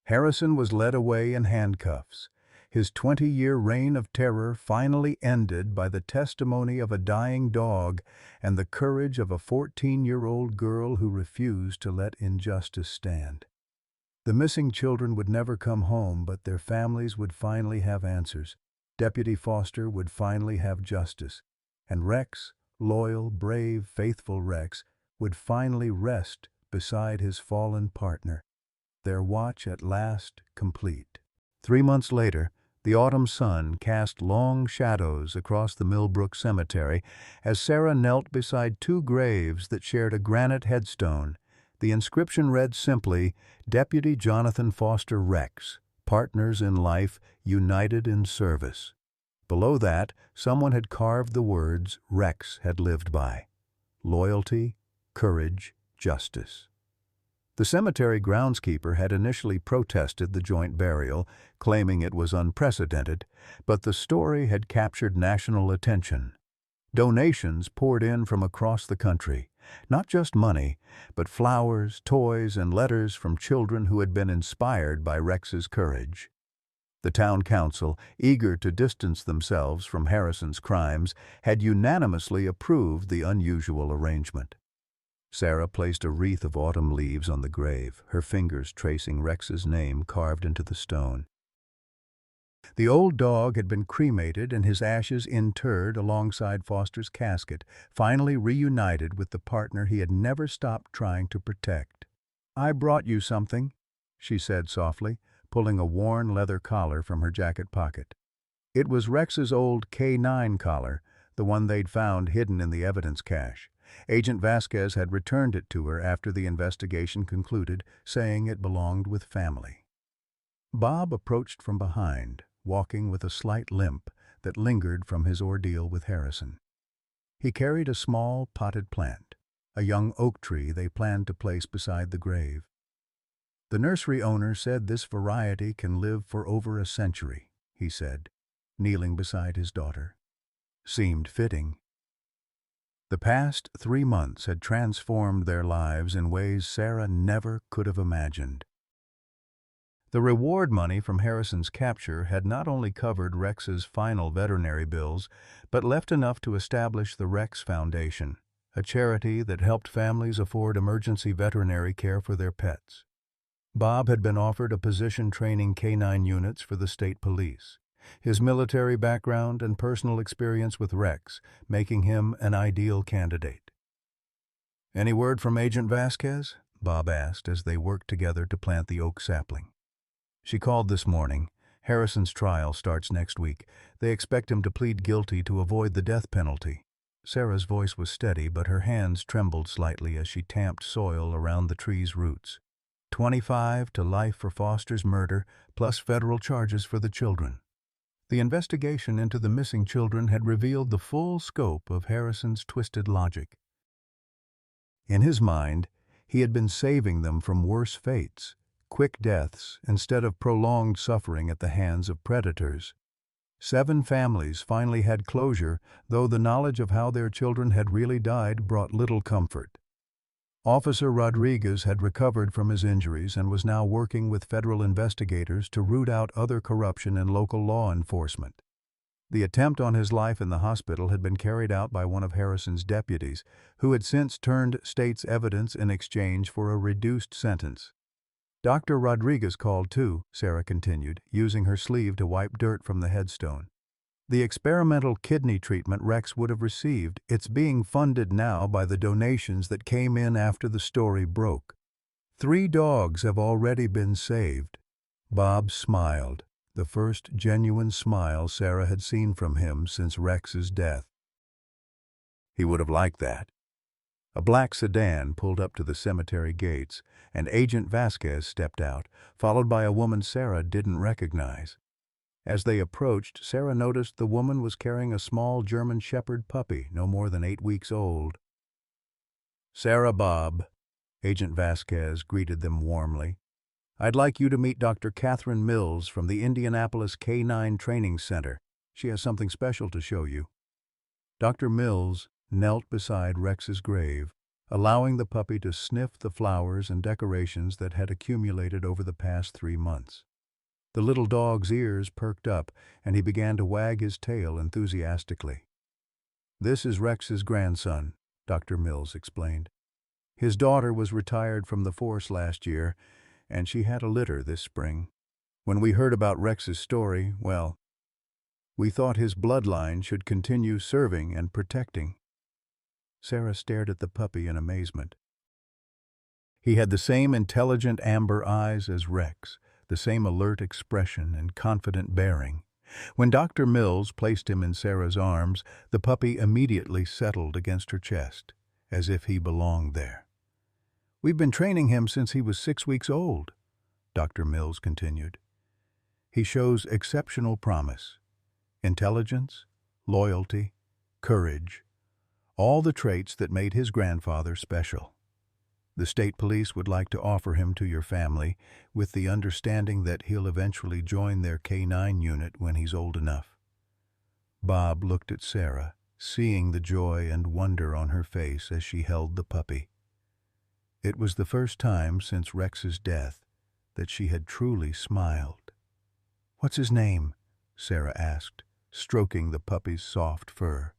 Harrison was led away in handcuffs. His 20-year reign of terror finally ended by the testimony of a dying dog and the courage of a 14-year-old girl who refused to let injustice stand. The missing children would never come home, but their families would finally have answers. Deputy Foster would finally have justice. And Rex, loyal, brave, faithful Rex, would finally rest beside his fallen partner, their watch at last complete. 3 months later, the autumn sun cast long shadows across the Millbrook Cemetery as Sarah knelt beside 2 graves that shared a granite headstone. The inscription read simply, "Deputy Jonathan Foster Rex, partners in life, united in service." Below that, someone had carved the words Rex had lived by: loyalty, courage, justice. The cemetery groundskeeper had initially protested the joint burial, claiming it was unprecedented, but the story had captured national attention. Donations poured in from across the country, not just money, but flowers, toys, and letters from children who had been inspired by Rex's courage. The town council, eager to distance themselves from Harrison's crimes, had unanimously approved the unusual arrangement. Sarah placed a wreath of autumn leaves on the grave, her fingers tracing Rex's name carved into the stone. The old dog had been cremated and his ashes interred alongside Foster's casket, finally reunited with the partner he had never stopped trying to protect. "I brought you something," she said softly, pulling a worn leather collar from her jacket pocket. It was Rex's old K9 collar, the one they'd found hidden in the evidence cache. Agent Vasquez had returned it to her after the investigation concluded, saying it belonged with family. Bob approached from behind, walking with a slight limp that lingered from his ordeal with Harrison. He carried a small potted plant, a young oak tree they planned to place beside the grave. "The nursery owner said this variety can live for over a century," he said, kneeling beside his daughter. Seemed fitting. The past 3 months had transformed their lives in ways Sarah never could have imagined. The reward money from Harrison's capture had not only covered Rex's final veterinary bills, but left enough to establish the Rex Foundation, a charity that helped families afford emergency veterinary care for their pets. Bob had been offered a position training canine units for the state police, his military background and personal experience with Rex making him an ideal candidate. "Any word from Agent Vasquez?" Bob asked as they worked together to plant the oak sapling. "She called this morning. Harrison's trial starts next week. They expect him to plead guilty to avoid the death penalty." Sarah's voice was steady, but her hands trembled slightly as she tamped soil around the tree's roots. 25 to life for Foster's murder, plus federal charges for the children. The investigation into the missing children had revealed the full scope of Harrison's twisted logic. In his mind, he had been saving them from worse fates, quick deaths instead of prolonged suffering at the hands of predators. 7 families finally had closure, though the knowledge of how their children had really died brought little comfort. Officer Rodriguez had recovered from his injuries and was now working with federal investigators to root out other corruption in local law enforcement. The attempt on his life in the hospital had been carried out by one of Harrison's deputies, who had since turned state's evidence in exchange for a reduced sentence. Dr. Rodriguez called too, Sarah continued, using her sleeve to wipe dirt from the headstone. The experimental kidney treatment Rex would have received, it's being funded now by the donations that came in after the story broke. 3 dogs have already been saved. Bob smiled, the first genuine smile Sarah had seen from him since Rex's death. He would have liked that. A black sedan pulled up to the cemetery gates, and Agent Vasquez stepped out, followed by a woman Sarah didn't recognize. As they approached, Sarah noticed the woman was carrying a small German Shepherd puppy, no more than 8 weeks old. "Sarah, Bob," Agent Vasquez greeted them warmly. "I'd like you to meet Dr. Catherine Mills from the Indianapolis K-9 Training Center. She has something special to show you." Dr. Mills knelt beside Rex's grave, allowing the puppy to sniff the flowers and decorations that had accumulated over the past 3 months. The little dog's ears perked up, and he began to wag his tail enthusiastically. "This is Rex's grandson," Dr. Mills explained. "His daughter was retired from the force last year, and she had a litter this spring. When we heard about Rex's story, well, we thought his bloodline should continue serving and protecting." Sarah stared at the puppy in amazement. He had the same intelligent amber eyes as Rex, the same alert expression and confident bearing. When Dr. Mills placed him in Sarah's arms, the puppy immediately settled against her chest, as if he belonged there. "We've been training him since he was 6 weeks old," Dr. Mills continued. "He shows exceptional promise, intelligence, loyalty, courage, all the traits that made his grandfather special. The state police would like to offer him to your family, with the understanding that he'll eventually join their K-9 unit when he's old enough." Bob looked at Sarah, seeing the joy and wonder on her face as she held the puppy. It was the first time since Rex's death that she had truly smiled. "What's his name?" Sarah asked, stroking the puppy's soft fur.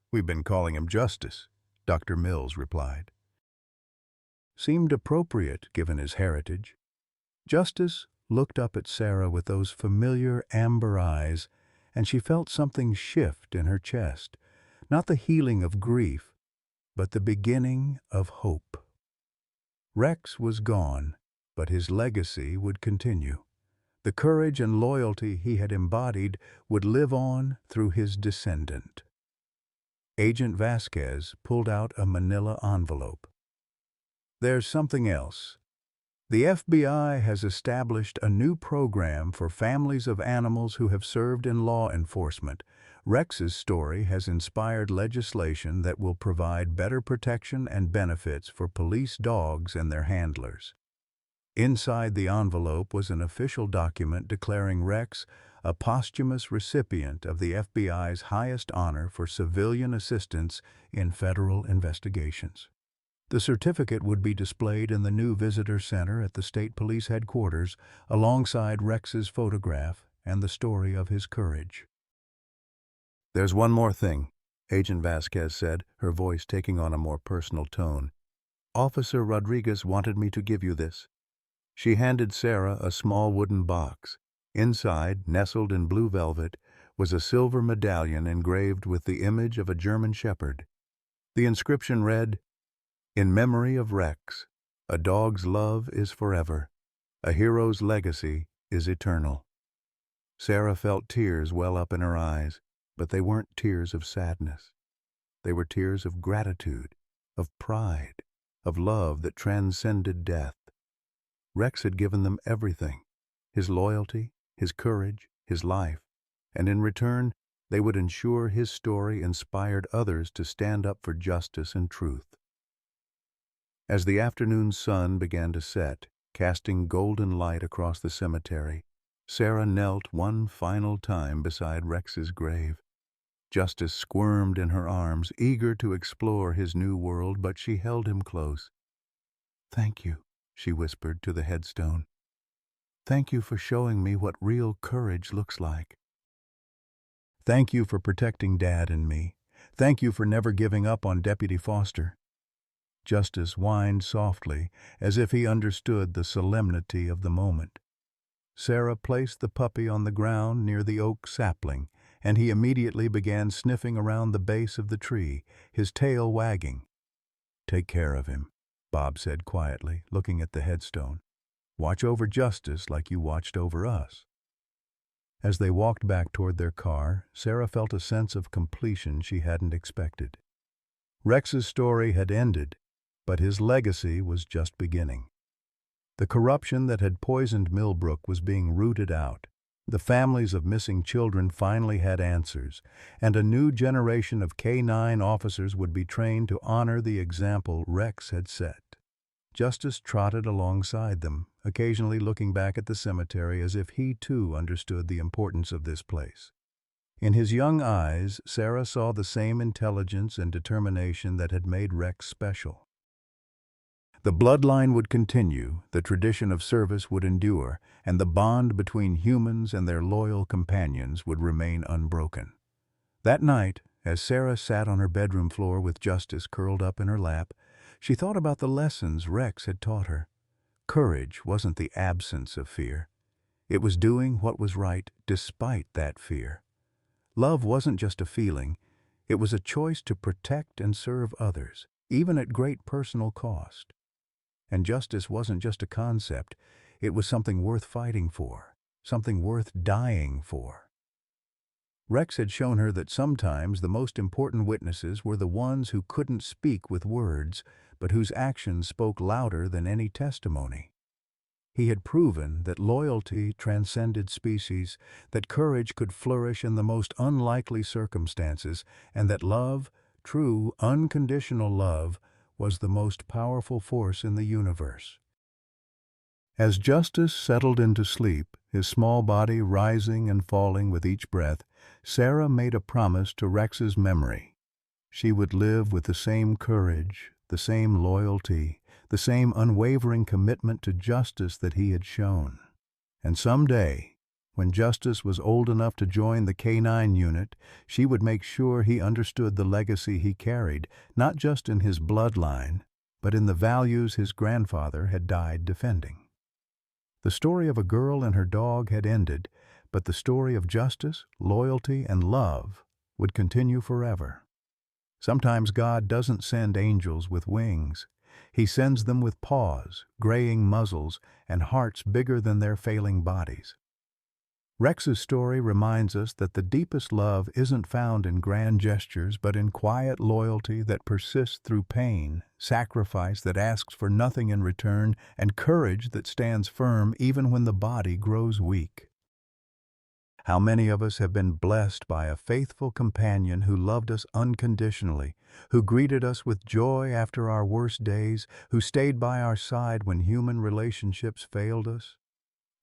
"We've been calling him Justice," Dr. Mills replied. Seemed appropriate given his heritage. Justice looked up at Sarah with those familiar amber eyes, and she felt something shift in her chest, not the healing of grief, but the beginning of hope. Rex was gone, but his legacy would continue. The courage and loyalty he had embodied would live on through his descendant. Agent Vasquez pulled out a manila envelope. "There's something else. The FBI has established a new program for families of animals who have served in law enforcement. Rex's story has inspired legislation that will provide better protection and benefits for police dogs and their handlers." Inside the envelope was an official document declaring Rex a posthumous recipient of the FBI's highest honor for civilian assistance in federal investigations. The certificate would be displayed in the new visitor center at the state police headquarters, alongside Rex's photograph and the story of his courage. "There's one more thing," Agent Vasquez said, her voice taking on a more personal tone. "Officer Rodriguez wanted me to give you this." She handed Sarah a small wooden box. Inside, nestled in blue velvet, was a silver medallion engraved with the image of a German Shepherd. The inscription read, "In memory of Rex, a dog's love is forever. A hero's legacy is eternal." Sarah felt tears well up in her eyes, but they weren't tears of sadness. They were tears of gratitude, of pride, of love that transcended death. Rex had given them everything: his loyalty, his courage, his life, and in return, they would ensure his story inspired others to stand up for justice and truth. As the afternoon sun began to set, casting golden light across the cemetery, Sarah knelt one final time beside Rex's grave. Justice squirmed in her arms, eager to explore his new world, but she held him close. "Thank you," she whispered to the headstone. "Thank you for showing me what real courage looks like. Thank you for protecting Dad and me. Thank you for never giving up on Deputy Foster." Justice whined softly, as if he understood the solemnity of the moment. Sarah placed the puppy on the ground near the oak sapling, and he immediately began sniffing around the base of the tree, his tail wagging. "Take care of him," Bob said quietly, looking at the headstone. "Watch over Justice like you watched over us." As they walked back toward their car, Sarah felt a sense of completion she hadn't expected. Rex's story had ended, but his legacy was just beginning. The corruption that had poisoned Millbrook was being rooted out. The families of missing children finally had answers, and a new generation of K-9 officers would be trained to honor the example Rex had set. Justice trotted alongside them, occasionally looking back at the cemetery as if he too understood the importance of this place. In his young eyes, Sarah saw the same intelligence and determination that had made Rex special. The bloodline would continue, the tradition of service would endure, and the bond between humans and their loyal companions would remain unbroken. That night, as Sarah sat on her bedroom floor with Justice curled up in her lap, she thought about the lessons Rex had taught her. Courage wasn't the absence of fear. It was doing what was right despite that fear. Love wasn't just a feeling, it was a choice to protect and serve others, even at great personal cost. And justice wasn't just a concept, it was something worth fighting for, something worth dying for. Rex had shown her that sometimes the most important witnesses were the ones who couldn't speak with words, but whose actions spoke louder than any testimony. He had proven that loyalty transcended species, that courage could flourish in the most unlikely circumstances, and that love, true, unconditional love, was the most powerful force in the universe. As Justice settled into sleep, his small body rising and falling with each breath, Sarah made a promise to Rex's memory. She would live with the same courage, the same loyalty, the same unwavering commitment to justice that he had shown. And someday, when Justice was old enough to join the K-9 unit, she would make sure he understood the legacy he carried, not just in his bloodline, but in the values his grandfather had died defending. The story of a girl and her dog had ended, but the story of justice, loyalty, and love would continue forever. Sometimes God doesn't send angels with wings. He sends them with paws, graying muzzles, and hearts bigger than their failing bodies. Rex's story reminds us that the deepest love isn't found in grand gestures, but in quiet loyalty that persists through pain, sacrifice that asks for nothing in return, and courage that stands firm even when the body grows weak. How many of us have been blessed by a faithful companion who loved us unconditionally, who greeted us with joy after our worst days, who stayed by our side when human relationships failed us?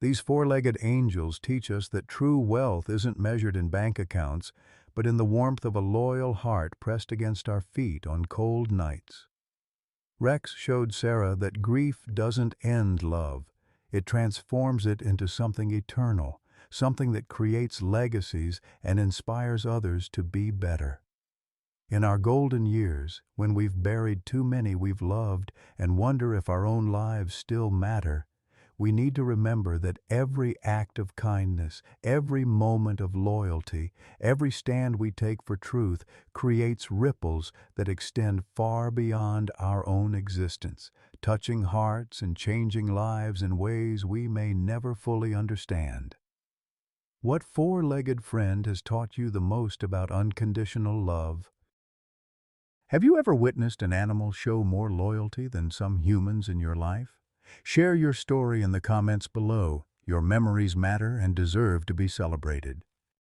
These four-legged angels teach us that true wealth isn't measured in bank accounts, but in the warmth of a loyal heart pressed against our feet on cold nights. Rex showed Sarah that grief doesn't end love. It transforms it into something eternal, something that creates legacies and inspires others to be better. In our golden years, when we've buried too many we've loved and wonder if our own lives still matter, we need to remember that every act of kindness, every moment of loyalty, every stand we take for truth creates ripples that extend far beyond our own existence, touching hearts and changing lives in ways we may never fully understand. What four-legged friend has taught you the most about unconditional love? Have you ever witnessed an animal show more loyalty than some humans in your life? Share your story in the comments below. Your memories matter and deserve to be celebrated.